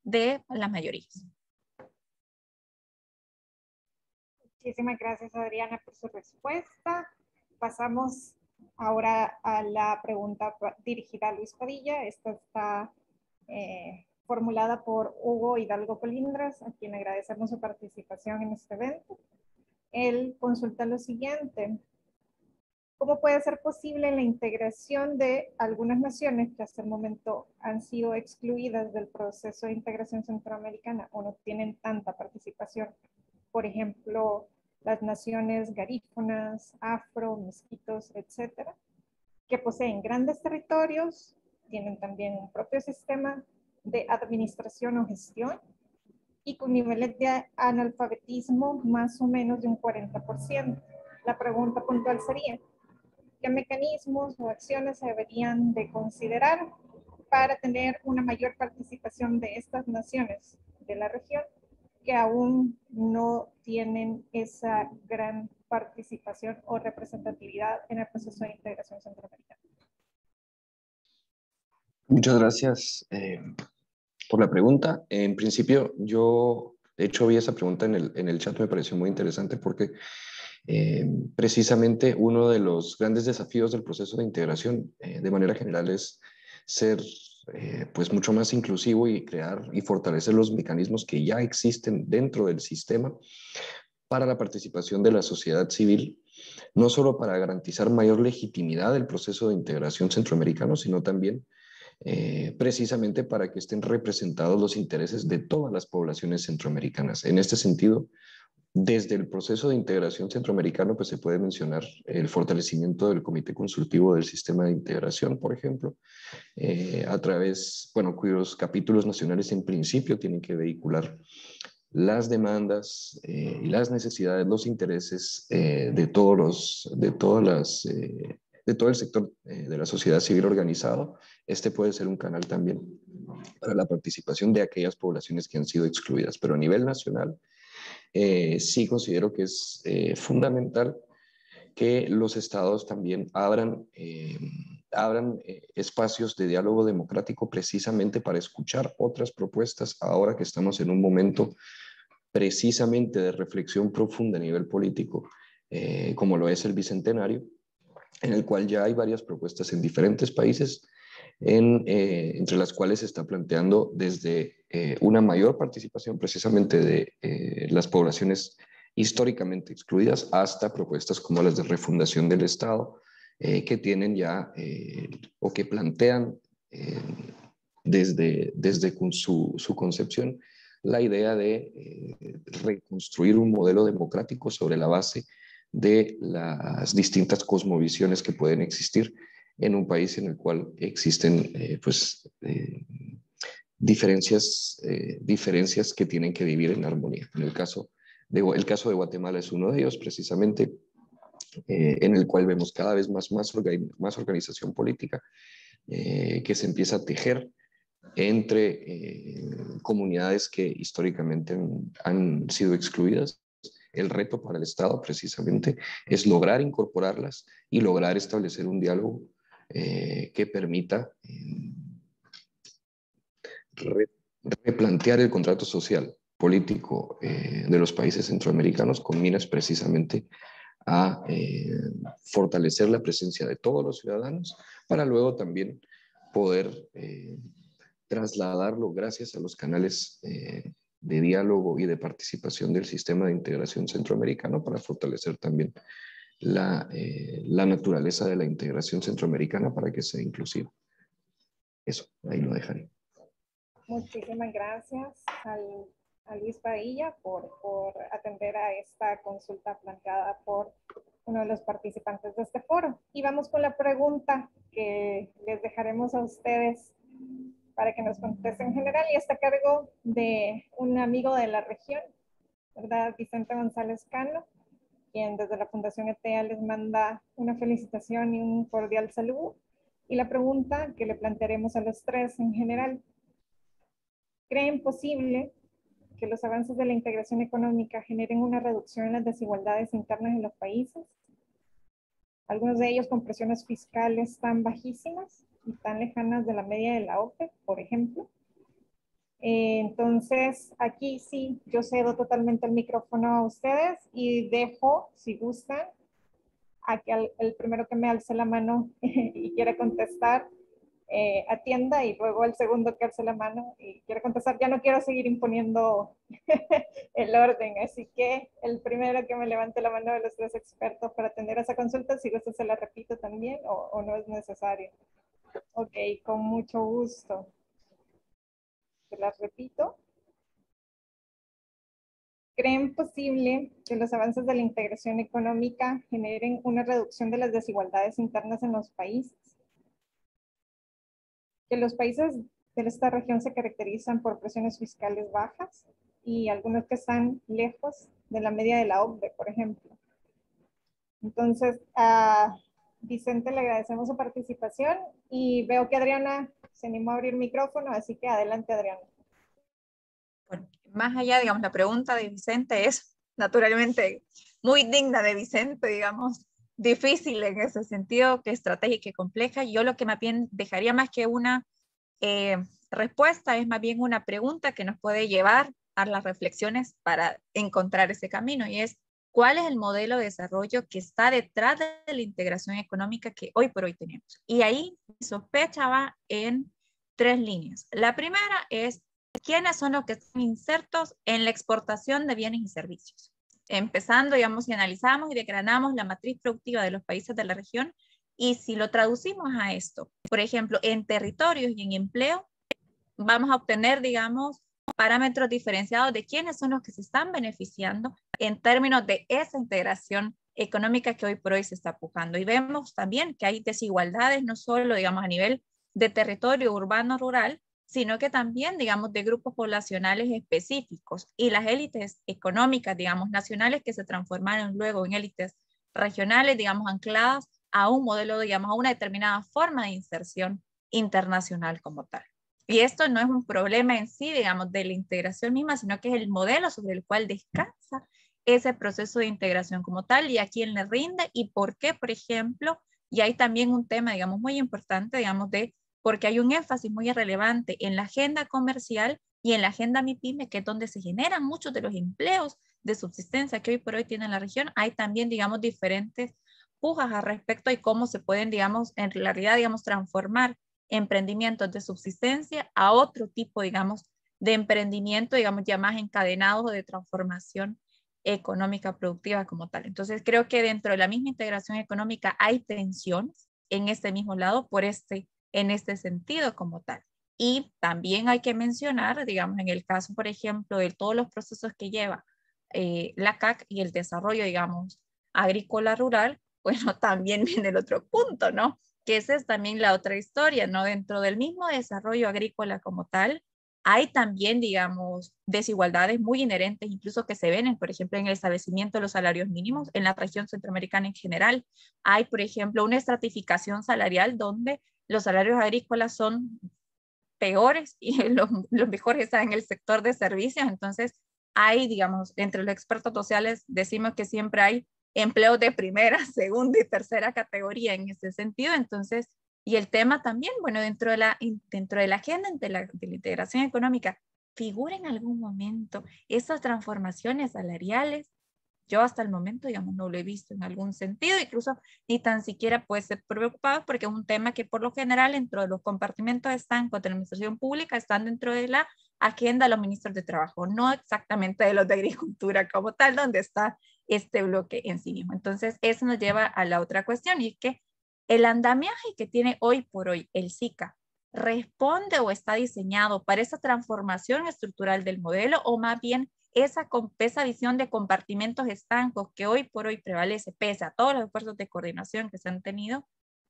de las mayorías. Muchísimas gracias, Adriana, por su respuesta. Pasamos ahora a la pregunta dirigida a Luis Padilla. Esta está formulada por Hugo Hidalgo Colindres, a quien agradecemos su participación en este evento. Él consulta lo siguiente: ¿cómo puede ser posible la integración de algunas naciones que hasta el momento han sido excluidas del proceso de integración centroamericana o no tienen tanta participación? Por ejemplo, las naciones garífonas, afro, mezquitos, etcétera, que poseen grandes territorios, tienen también un propio sistema de administración o gestión y con niveles de analfabetismo más o menos de un 40%. La pregunta puntual sería: ¿qué mecanismos o acciones se deberían de considerar para tener una mayor participación de estas naciones de la región que aún no tienen esa gran participación o representatividad en el proceso de integración centroamericana? Muchas gracias por la pregunta. En principio, yo de hecho vi esa pregunta en el chat, me pareció muy interesante porque precisamente uno de los grandes desafíos del proceso de integración de manera general es ser pues mucho más inclusivo y crear y fortalecer los mecanismos que ya existen dentro del sistema para la participación de la sociedad civil, no solo para garantizar mayor legitimidad del proceso de integración centroamericano, sino también precisamente para que estén representados los intereses de todas las poblaciones centroamericanas. En este sentido, desde el proceso de integración centroamericano, pues se puede mencionar el fortalecimiento del Comité Consultivo del Sistema de Integración, por ejemplo, a través, bueno, cuyos capítulos nacionales en principio tienen que vehicular las demandas y las necesidades, los intereses de todos de todo el sector de la sociedad civil organizado. Este puede ser un canal también para la participación de aquellas poblaciones que han sido excluidas, pero a nivel nacional sí considero que es fundamental que los estados también abran espacios de diálogo democrático precisamente para escuchar otras propuestas ahora que estamos en un momento precisamente de reflexión profunda a nivel político, como lo es el Bicentenario, en el cual ya hay varias propuestas en diferentes países, entre las cuales se está planteando desde una mayor participación precisamente de las poblaciones históricamente excluidas hasta propuestas como las de refundación del Estado, que tienen ya o que plantean desde su concepción la idea de reconstruir un modelo democrático sobre la base de las distintas cosmovisiones que pueden existir en un país en el cual existen diferencias que tienen que vivir en armonía. El caso de Guatemala es uno de ellos, precisamente, en el cual vemos cada vez más organización política que se empieza a tejer entre comunidades que históricamente han sido excluidas. El reto para el Estado precisamente es lograr incorporarlas y lograr establecer un diálogo que permita replantear el contrato social político de los países centroamericanos con miras precisamente a fortalecer la presencia de todos los ciudadanos para luego también poder trasladarlo gracias a los canales de diálogo y de participación del sistema de integración centroamericano para fortalecer también la naturaleza de la integración centroamericana para que sea inclusiva. Eso, ahí lo dejaré. Muchísimas gracias a Luis Padilla por atender a esta consulta planteada por uno de los participantes de este foro. Y vamos con la pregunta que les dejaremos a ustedes para que nos contesten en general, y está a cargo de un amigo de la región, ¿verdad? Vicente González Cano. quien desde la Fundación ETEA les manda una felicitación y un cordial saludo. Y la pregunta que le plantearemos a los tres en general: ¿creen posible que los avances de la integración económica generen una reducción en las desigualdades internas en los países? Algunos de ellos con presiones fiscales tan bajísimas y tan lejanas de la media de la OCDE, por ejemplo. Entonces, aquí sí, yo cedo totalmente el micrófono a ustedes y dejo, si gustan, a que el primero que me alce la mano y quiera contestar, atienda, y luego el segundo que alce la mano y quiera contestar. Ya no quiero seguir imponiendo el orden, así que el primero que me levante la mano de los tres expertos para atender esa consulta, si gusta se la repito también o no es necesario. Ok, con mucho gusto. Se las repito. ¿Creen posible que los avances de la integración económica generen una reducción de las desigualdades internas en los países? Que los países de esta región se caracterizan por presiones fiscales bajas y algunos que están lejos de la media de la OCDE, por ejemplo. Entonces, a Vicente le agradecemos su participación y veo que Adriana se animó a abrir micrófono, así que adelante, Adriana. Bueno, más allá, digamos, la pregunta de Vicente es naturalmente muy digna de Vicente, digamos, difícil en ese sentido, que estratégica y compleja. Yo lo que más bien dejaría más que una respuesta es más bien una pregunta que nos puede llevar a las reflexiones para encontrar ese camino, y es: ¿cuál es el modelo de desarrollo que está detrás de la integración económica que hoy por hoy tenemos? Y ahí mi sospecha va en tres líneas. La primera es: ¿quiénes son los que están insertos en la exportación de bienes y servicios? Empezando, digamos, si analizamos y desgranamos la matriz productiva de los países de la región, y si lo traducimos a esto, por ejemplo, en territorios y en empleo, vamos a obtener, digamos, parámetros diferenciados de quiénes son los que se están beneficiando en términos de esa integración económica que hoy por hoy se está empujando. Y vemos también que hay desigualdades, no solo, digamos, a nivel de territorio urbano-rural, sino que también, digamos, de grupos poblacionales específicos, y las élites económicas, digamos, nacionales, que se transformaron luego en élites regionales, digamos, ancladas a un modelo, digamos, a una determinada forma de inserción internacional como tal. Y esto no es un problema en sí, digamos, de la integración misma, sino que es el modelo sobre el cual descansa ese proceso de integración como tal, y a quién le rinde y por qué, por ejemplo. Y hay también un tema, digamos, muy importante, digamos, porque hay un énfasis muy relevante en la agenda comercial y en la agenda MIPYME, que es donde se generan muchos de los empleos de subsistencia que hoy por hoy tiene la región. Hay también, digamos, diferentes pujas al respecto y cómo se pueden, digamos, en realidad, digamos, transformar emprendimientos de subsistencia a otro tipo, digamos, de emprendimiento, digamos, ya más encadenados o de transformación económica productiva como tal. Entonces, creo que dentro de la misma integración económica hay tensiones en este mismo lado en este sentido como tal. Y también hay que mencionar, digamos, en el caso, por ejemplo, de todos los procesos que lleva la CAC y el desarrollo, digamos, agrícola rural, bueno, también viene el otro punto, ¿no? Que esa es también la otra historia, ¿no? Dentro del mismo desarrollo agrícola como tal, hay también, digamos, desigualdades muy inherentes, incluso que se ven, por ejemplo, en el establecimiento de los salarios mínimos en la región centroamericana en general. Hay, por ejemplo, una estratificación salarial donde los salarios agrícolas son peores y los mejores están en el sector de servicios. Entonces, hay, digamos, entre los expertos sociales decimos que siempre hay empleos de primera, segunda y tercera categoría en ese sentido. Entonces, y el tema también, bueno, dentro de la agenda de la integración económica, ¿figura en algún momento esas transformaciones salariales? Yo hasta el momento, digamos, no lo he visto en algún sentido, incluso ni tan siquiera puede ser preocupado, porque es un tema que por lo general dentro de los compartimentos estancos de la administración pública están dentro de la agenda de los ministros de trabajo, no exactamente de los de agricultura como tal, donde está este bloque en sí mismo. Entonces, eso nos lleva a la otra cuestión, y es que el andamiaje que tiene hoy por hoy el SICA responde o está diseñado para esa transformación estructural del modelo, o más bien esa visión de compartimentos estancos que hoy por hoy prevalece, pese a todos los esfuerzos de coordinación que se han tenido,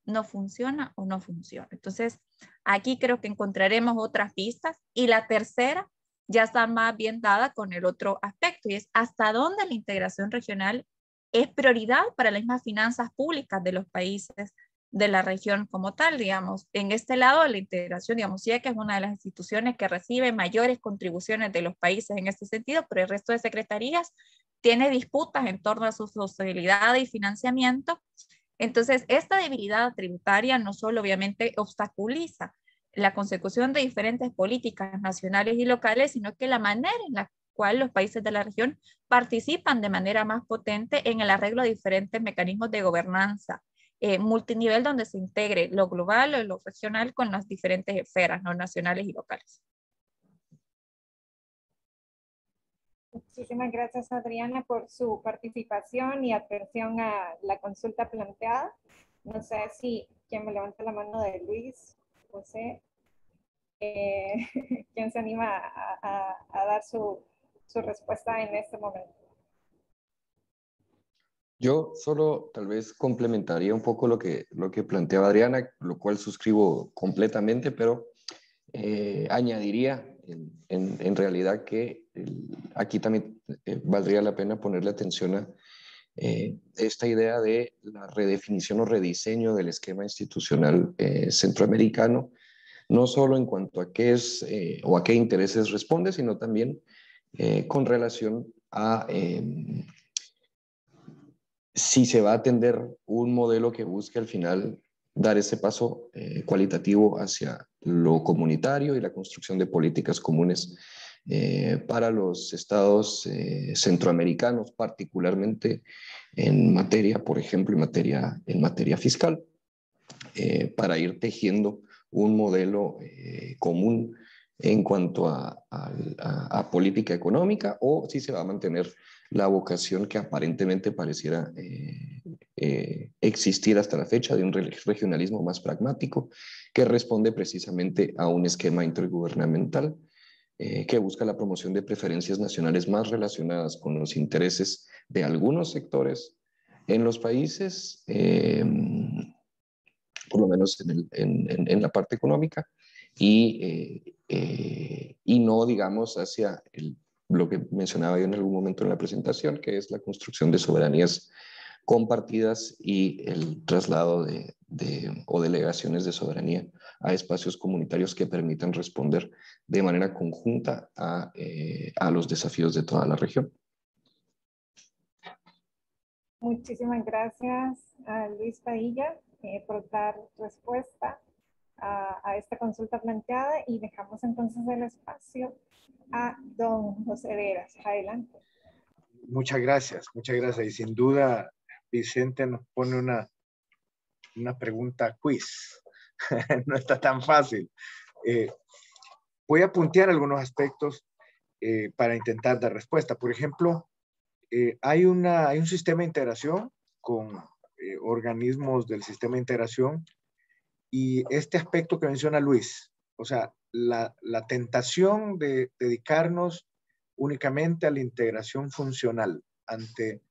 no funciona o no funciona. Entonces, aquí creo que encontraremos otras pistas. Y la tercera ya está más bien dada con el otro aspecto, y es hasta dónde la integración regional es prioridad para las mismas finanzas públicas de los países de la región como tal, digamos. En este lado, la integración, digamos, sí que es una de las instituciones que recibe mayores contribuciones de los países en este sentido, pero el resto de secretarías tiene disputas en torno a su sostenibilidad y financiamiento. Entonces, esta debilidad tributaria no solo obviamente obstaculiza la consecución de diferentes políticas nacionales y locales, sino que la manera en la cual los países de la región participan de manera más potente en el arreglo de diferentes mecanismos de gobernanza multinivel donde se integre lo global o lo regional con las diferentes esferas, ¿no? Nacionales y locales. Muchísimas gracias, Adriana, por su participación y atención a la consulta planteada. No sé si quien me levanta la mano de Luis, José, quién se anima a dar su respuesta en este momento. Yo solo tal vez complementaría un poco lo que planteaba Adriana, lo cual suscribo completamente, pero añadiría en realidad que aquí también valdría la pena ponerle atención a esta idea de la redefinición o rediseño del esquema institucional centroamericano, no solo en cuanto a qué es o a qué intereses responde, sino también con relación a si se va a atender un modelo que busque al final dar ese paso cualitativo hacia lo comunitario y la construcción de políticas comunes para los estados centroamericanos, particularmente en materia, por ejemplo, en materia fiscal, para ir tejiendo un modelo común en cuanto a política económica, o si se va a mantener la vocación que aparentemente pareciera existir hasta la fecha de un regionalismo más pragmático que responde precisamente a un esquema intergubernamental que busca la promoción de preferencias nacionales más relacionadas con los intereses de algunos sectores en los países, por lo menos en la parte económica, y no, digamos, hacia lo que mencionaba yo en algún momento en la presentación, que es la construcción de soberanías compartidas y el traslado o delegaciones de soberanía a espacios comunitarios que permitan responder de manera conjunta a los desafíos de toda la región. Muchísimas gracias a Luis Padilla por dar respuesta a esta consulta planteada, y dejamos entonces el espacio a don José Veras. Adelante. Muchas gracias. Y sin duda, Vicente nos pone una pregunta quiz. No está tan fácil. Voy a puntear algunos aspectos para intentar dar respuesta. Por ejemplo, hay un sistema de integración con organismos del sistema de integración, y este aspecto que menciona Luis, o sea, la tentación de dedicarnos únicamente a la integración funcional ante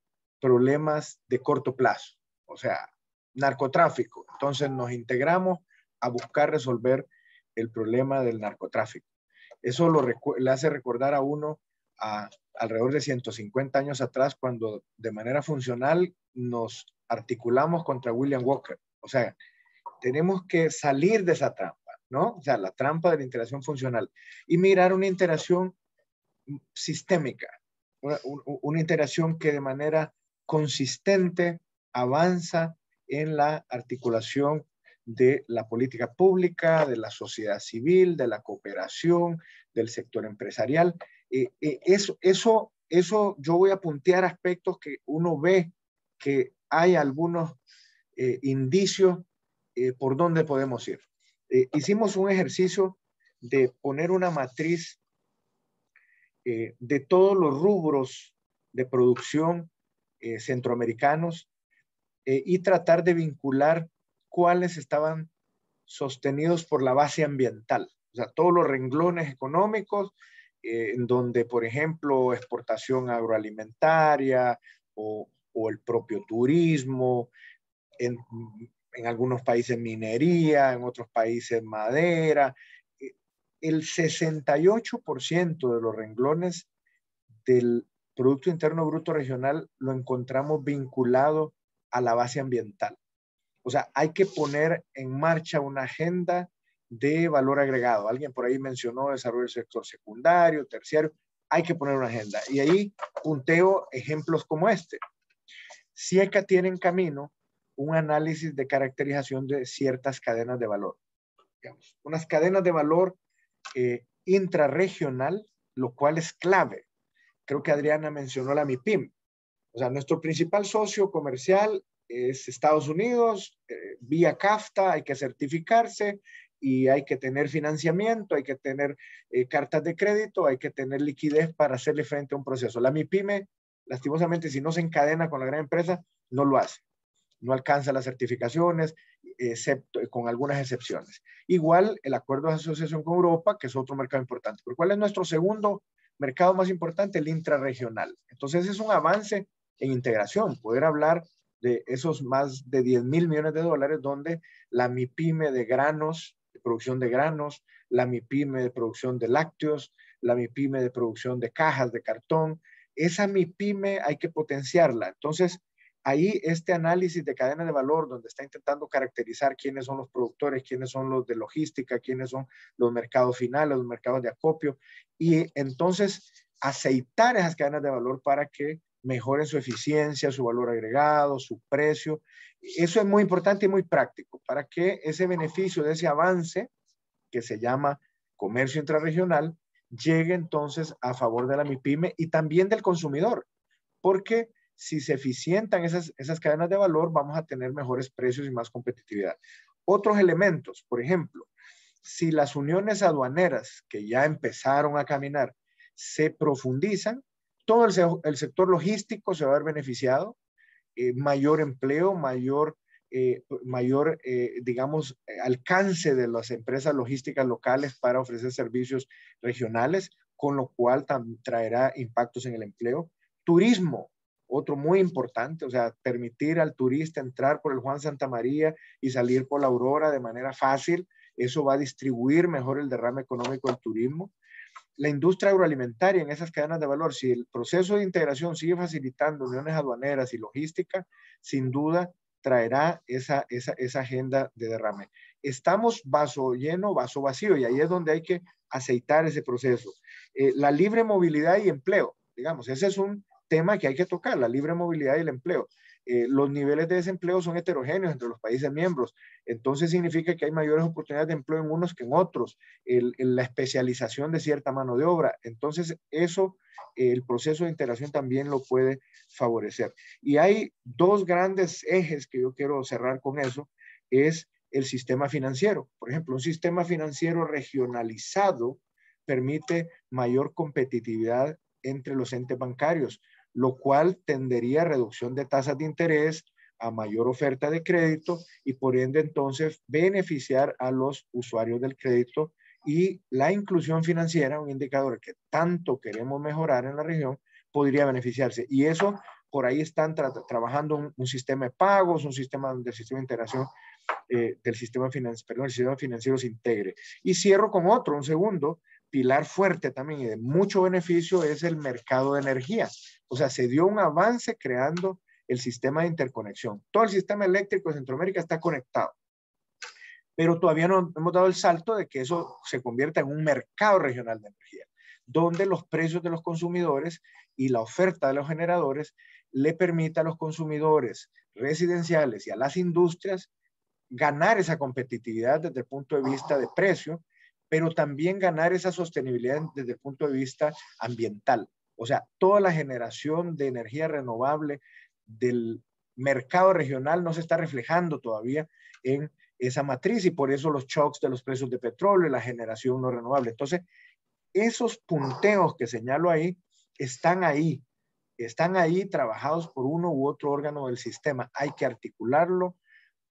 problemas de corto plazo, o sea, narcotráfico. Entonces nos integramos a buscar resolver el problema del narcotráfico. Eso le hace recordar a uno a alrededor de 150 años atrás, cuando de manera funcional nos articulamos contra William Walker. O sea, tenemos que salir de esa trampa, ¿no? O sea, la trampa de la integración funcional, y mirar una integración sistémica, una integración que de manera consistente avanza en la articulación de la política pública, de la sociedad civil, de la cooperación, del sector empresarial. Eso yo voy a puntear aspectos que uno ve que hay algunos indicios por dónde podemos ir. Hicimos un ejercicio de poner una matriz de todos los rubros de producción centroamericanos y tratar de vincular cuáles estaban sostenidos por la base ambiental. O sea, todos los renglones económicos en donde, por ejemplo, exportación agroalimentaria o el propio turismo, en algunos países minería, en otros países madera. El 68% de los renglones del Producto Interno Bruto Regional lo encontramos vinculado a la base ambiental. O sea, hay que poner en marcha una agenda de valor agregado. Alguien por ahí mencionó desarrollo del sector secundario, terciario. Hay que poner una agenda. Y ahí punteo ejemplos como este. SIECA tiene en camino un análisis de caracterización de ciertas cadenas de valor. Digamos, unas cadenas de valor intrarregional, lo cual es clave. Creo que Adriana mencionó la MIPYME. O sea, nuestro principal socio comercial es Estados Unidos, vía CAFTA hay que certificarse y hay que tener financiamiento, hay que tener cartas de crédito, hay que tener liquidez para hacerle frente a un proceso. La MIPYME, lastimosamente, si no se encadena con la gran empresa, no lo hace. No alcanza las certificaciones, excepto, con algunas excepciones. Igual el acuerdo de asociación con Europa, que es otro mercado importante. ¿Pero cuál es nuestro segundo mercado más importante? El intrarregional. Entonces es un avance en integración, poder hablar de esos más de 10,000 millones de dólares donde la MIPYME de granos, de producción de granos, la MIPYME de producción de lácteos, la MIPYME de producción de cajas de cartón, esa MIPYME hay que potenciarla. Entonces, ahí este análisis de cadena de valor donde está intentando caracterizar quiénes son los productores, quiénes son los de logística, quiénes son los mercados finales, los mercados de acopio, y entonces aceitar esas cadenas de valor para que mejoren su eficiencia, su valor agregado, su precio. Eso es muy importante y muy práctico para que ese beneficio de ese avance que se llama comercio intrarregional llegue entonces a favor de la MIPYME y también del consumidor, porque si se eficientan esas cadenas de valor, vamos a tener mejores precios y más competitividad. Otros elementos, por ejemplo, si las uniones aduaneras que ya empezaron a caminar se profundizan, todo el sector logístico se va a ver beneficiado, mayor empleo, mayor digamos, alcance de las empresas logísticas locales para ofrecer servicios regionales, con lo cual traerá impactos en el empleo. Turismo, otro muy importante, o sea, permitir al turista entrar por el Juan Santamaría y salir por la Aurora de manera fácil, eso va a distribuir mejor el derrame económico del turismo. La industria agroalimentaria en esas cadenas de valor, si el proceso de integración sigue facilitando uniones aduaneras y logística, sin duda traerá esa agenda de derrame. Estamos vaso lleno, vaso vacío, y ahí es donde hay que aceitar ese proceso. La libre movilidad y empleo, digamos, ese es un tema que hay que tocar, la libre movilidad y el empleo. Los niveles de desempleo son heterogéneos entre los países miembros, entonces significa que hay mayores oportunidades de empleo en unos que en otros, la especialización de cierta mano de obra, entonces eso, el proceso de integración también lo puede favorecer. Y hay dos grandes ejes que yo quiero cerrar con eso, es el sistema financiero. Por ejemplo, un sistema financiero regionalizado permite mayor competitividad entre los entes bancarios, lo cual tendería a reducción de tasas de interés, a mayor oferta de crédito y por ende entonces beneficiar a los usuarios del crédito y la inclusión financiera, un indicador que tanto queremos mejorar en la región, podría beneficiarse. Y eso, por ahí están trabajando un sistema de pagos, un sistema de integración del sistema financiero, perdón, el sistema financiero se integre. Y cierro con otro, un segundo pilar fuerte también y de mucho beneficio es el mercado de energía. O sea, se dio un avance creando el sistema de interconexión. Todo el sistema eléctrico de Centroamérica está conectado, pero todavía no hemos dado el salto de que eso se convierta en un mercado regional de energía, donde los precios de los consumidores y la oferta de los generadores le permita a los consumidores residenciales y a las industrias ganar esa competitividad desde el punto de vista de precio, pero también ganar esa sostenibilidad desde el punto de vista ambiental. O sea, toda la generación de energía renovable del mercado regional no se está reflejando todavía en esa matriz y por eso los shocks de los precios de petróleo y la generación no renovable. Entonces, esos punteos que señalo ahí están ahí trabajados por uno u otro órgano del sistema. Hay que articularlo,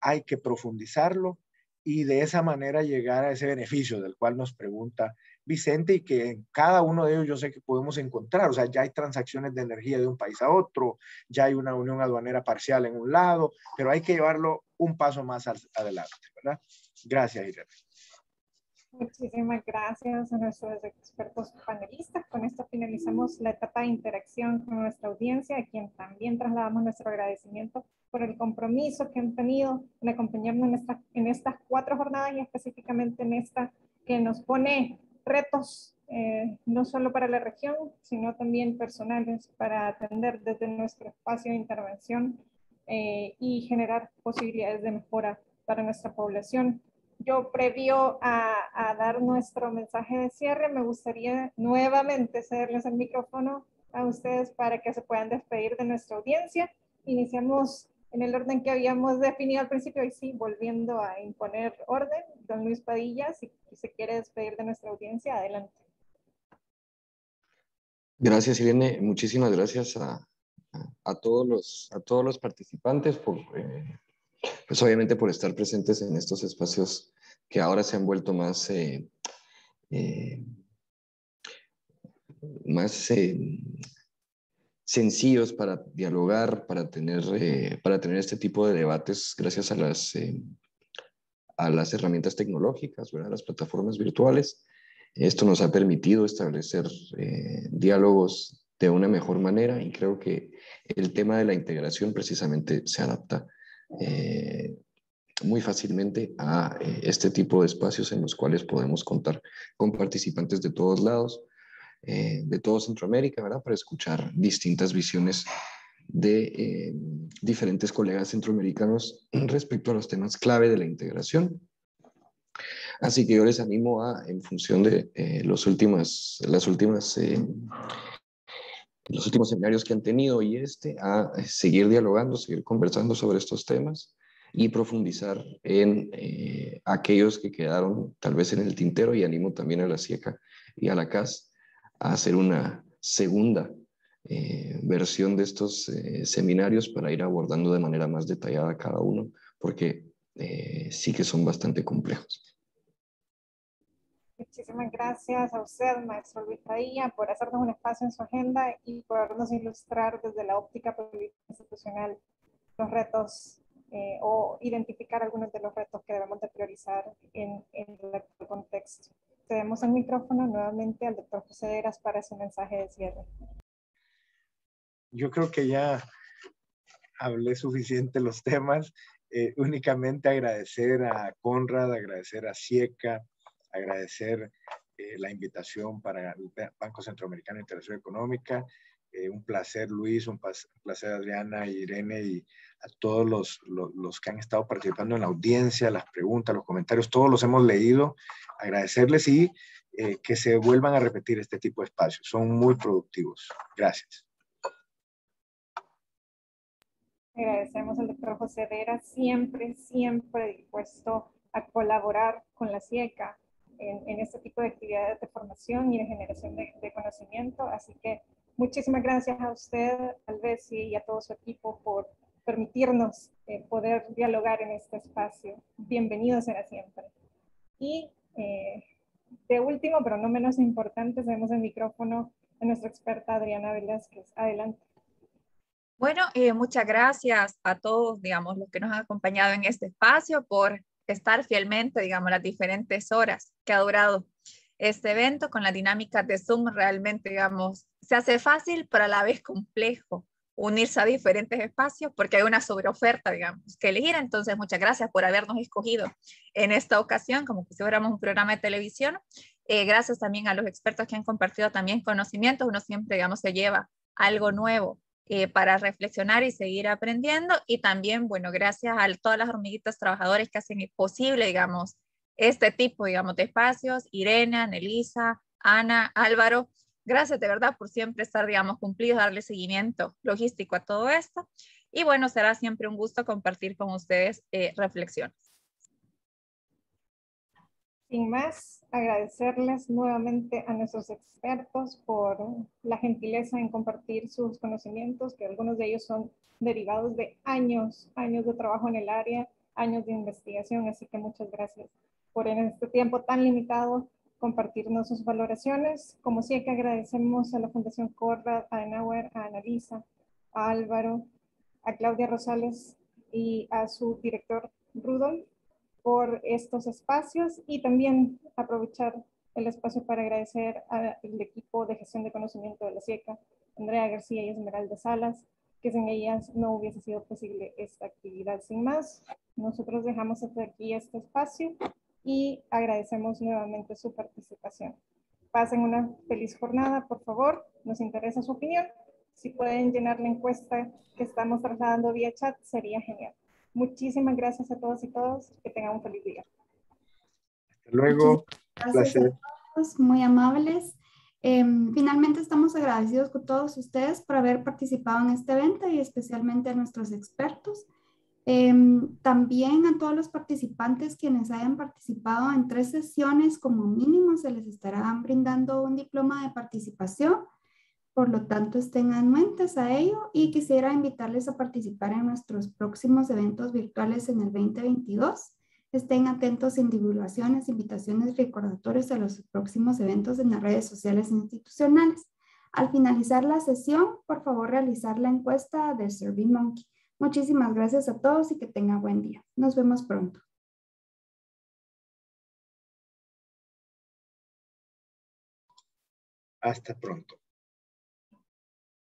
hay que profundizarlo y de esa manera llegar a ese beneficio del cual nos pregunta Vicente y que en cada uno de ellos yo sé que podemos encontrar. O sea, ya hay transacciones de energía de un país a otro, ya hay una unión aduanera parcial en un lado, pero hay que llevarlo un paso más adelante, ¿verdad? Gracias, Irene. Muchísimas gracias a nuestros expertos panelistas. Con esto finalizamos la etapa de interacción con nuestra audiencia, a quien también trasladamos nuestro agradecimiento por el compromiso que han tenido en acompañarnos en estas 4 jornadas y específicamente en esta que nos pone retos, no solo para la región, sino también personales para atender desde nuestro espacio de intervención y generar posibilidades de mejora para nuestra población. Yo, previo a dar nuestro mensaje de cierre, me gustaría nuevamente cederles el micrófono a ustedes para que se puedan despedir de nuestra audiencia. Iniciamos en el orden que habíamos definido al principio y sí, volviendo a imponer orden. Don Luis Padilla, si se quiere despedir de nuestra audiencia, adelante. Gracias, Irene. Muchísimas gracias a todos los participantes por, pues obviamente por estar presentes en estos espacios que ahora se han vuelto más sencillos para dialogar, para tener este tipo de debates gracias a las herramientas tecnológicas, ¿verdad? Las plataformas virtuales. Esto nos ha permitido establecer diálogos de una mejor manera y creo que el tema de la integración precisamente se adapta muy fácilmente a este tipo de espacios en los cuales podemos contar con participantes de todos lados, de todo Centroamérica, ¿verdad? Para escuchar distintas visiones de diferentes colegas centroamericanos respecto a los temas clave de la integración. Así que yo les animo a, en función de los últimos seminarios que han tenido y a seguir dialogando, seguir conversando sobre estos temas y profundizar en aquellos que quedaron tal vez en el tintero, y animo también a la SIECA y a la CAS a hacer una segunda versión de estos seminarios para ir abordando de manera más detallada cada uno, porque sí que son bastante complejos. Muchísimas gracias a usted, maestro Luis Padilla, por hacernos un espacio en su agenda y podernos ilustrar desde la óptica política institucional los retos o identificar algunos de los retos que debemos de priorizar en el actual contexto. Cedemos el micrófono nuevamente al doctor José Deras para su mensaje de cierre. Yo creo que ya hablé suficiente los temas. Únicamente agradecer a Conrad, agradecer a SIECA, agradecer la invitación para el Banco Centroamericano de Integración Económica. Un placer, Luis, un placer, Adriana, Irene, y a todos los que han estado participando en la audiencia, las preguntas, los comentarios, todos los hemos leído. Agradecerles y que se vuelvan a repetir este tipo de espacios. Son muy productivos. Gracias. Agradecemos al doctor José Vera, siempre dispuesto a colaborar con la SIECA en este tipo de actividades de formación y de generación de conocimiento. Así que muchísimas gracias a usted, al Bessi y a todo su equipo por permitirnos poder dialogar en este espacio. Bienvenidos será siempre. Y de último, pero no menos importante, cedemos el micrófono a nuestra experta Adriana Velázquez. Adelante. Bueno, muchas gracias a todos, digamos, los que nos han acompañado en este espacio por estar fielmente, digamos, las diferentes horas que ha durado este evento con la dinámica de Zoom. Realmente, digamos, se hace fácil, pero a la vez complejo unirse a diferentes espacios porque hay una sobreoferta, digamos, que elegir. Entonces, muchas gracias por habernos escogido en esta ocasión, como que si fuéramos un programa de televisión. Gracias también a los expertos que han compartido también conocimientos. Uno siempre, digamos, se lleva algo nuevo para reflexionar y seguir aprendiendo. Y también, bueno, gracias a todas las hormiguitas trabajadores que hacen posible, digamos, este tipo, digamos, de espacios. Irene, Anelisa, Ana, Álvaro, gracias de verdad por siempre estar, digamos, cumplidos, darle seguimiento logístico a todo esto. Y bueno, será siempre un gusto compartir con ustedes reflexiones. Sin más, agradecerles nuevamente a nuestros expertos por la gentileza en compartir sus conocimientos, que algunos de ellos son derivados de años de trabajo en el área, años de investigación, así que muchas gracias por en este tiempo tan limitado compartirnos sus valoraciones. Como sí que agradecemos a la Fundación Conrad, a Adenauer, a Anelisa, a Álvaro, a Claudia Rosales y a su director Rudolf. por estos espacios y también aprovechar el espacio para agradecer al equipo de gestión de conocimiento de la SIECA, Andrea García y Esmeralda Salas, que sin ellas no hubiese sido posible esta actividad. Sin más, nosotros dejamos hasta aquí este espacio y agradecemos nuevamente su participación. Pasen una feliz jornada, por favor, nos interesa su opinión. Si pueden llenar la encuesta que estamos trasladando vía chat, sería genial. Muchísimas gracias a todos y todas, que tengan un feliz día. Hasta luego. Gracias a todos, muy amables. Finalmente estamos agradecidos con todos ustedes por haber participado en este evento y especialmente a nuestros expertos. También a todos los participantes quienes hayan participado en 3 sesiones como mínimo se les estará brindando un diploma de participación. Por lo tanto, estén anuentes a ello y quisiera invitarles a participar en nuestros próximos eventos virtuales en el 2022. Estén atentos en divulgaciones, invitaciones y recordatorios a los próximos eventos en las redes sociales institucionales. Al finalizar la sesión, por favor, realizar la encuesta de SurveyMonkey. Muchísimas gracias a todos y que tengan buen día. Nos vemos pronto. Hasta pronto.